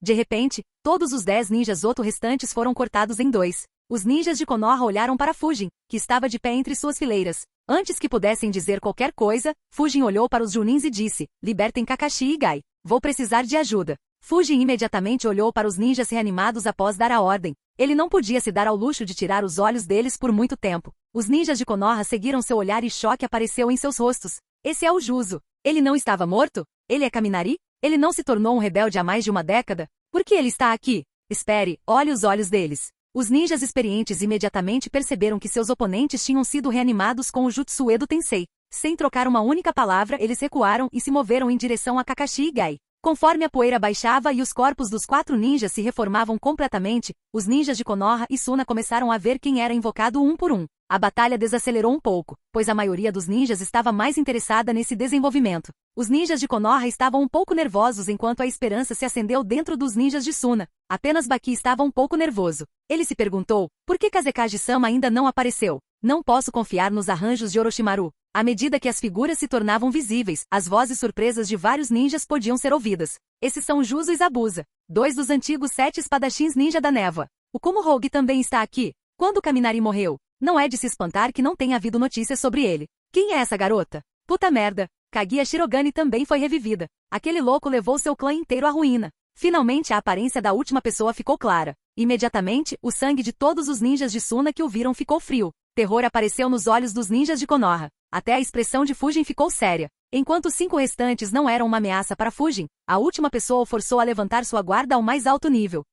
De repente, todos os 10 ninjas Oto restantes foram cortados em 2. Os ninjas de Konoha olharam para Fujin, que estava de pé entre suas fileiras. Antes que pudessem dizer qualquer coisa, Fujin olhou para os Junins e disse, libertem Kakashi e Gai. Vou precisar de ajuda. Fujin imediatamente olhou para os ninjas reanimados após dar a ordem. Ele não podia se dar ao luxo de tirar os olhos deles por muito tempo. Os ninjas de Konoha seguiram seu olhar e choque apareceu em seus rostos. Esse é o Juzo. Ele não estava morto? Ele é Kaminari? Ele não se tornou um rebelde há mais de uma década? Por que ele está aqui? Espere, olhe os olhos deles. Os ninjas experientes imediatamente perceberam que seus oponentes tinham sido reanimados com o Jutsu Edo Tensei. Sem trocar uma única palavra, eles recuaram e se moveram em direção a Kakashi e Gai. Conforme a poeira baixava e os corpos dos 4 ninjas se reformavam completamente, os ninjas de Konoha e Suna começaram a ver quem era invocado um por um. A batalha desacelerou um pouco, pois a maioria dos ninjas estava mais interessada nesse desenvolvimento. Os ninjas de Konoha estavam um pouco nervosos enquanto a esperança se acendeu dentro dos ninjas de Suna. Apenas Baki estava um pouco nervoso. Ele se perguntou, por que Kazekage-sama ainda não apareceu? Não posso confiar nos arranjos de Orochimaru. À medida que as figuras se tornavam visíveis, as vozes surpresas de vários ninjas podiam ser ouvidas. Esses são Juzo e Zabuza, 2 dos antigos 7 espadachins ninja da névoa. O Kumo-Hougi também está aqui. Quando Kaminari morreu? Não é de se espantar que não tenha havido notícias sobre ele. Quem é essa garota? Puta merda. Kaguya Shirogane também foi revivida. Aquele louco levou seu clã inteiro à ruína. Finalmente a aparência da última pessoa ficou clara. Imediatamente, o sangue de todos os ninjas de Suna que o viram ficou frio. Terror apareceu nos olhos dos ninjas de Konoha. Até a expressão de Fujin ficou séria. Enquanto os 5 restantes não eram uma ameaça para Fujin, a última pessoa o forçou a levantar sua guarda ao mais alto nível.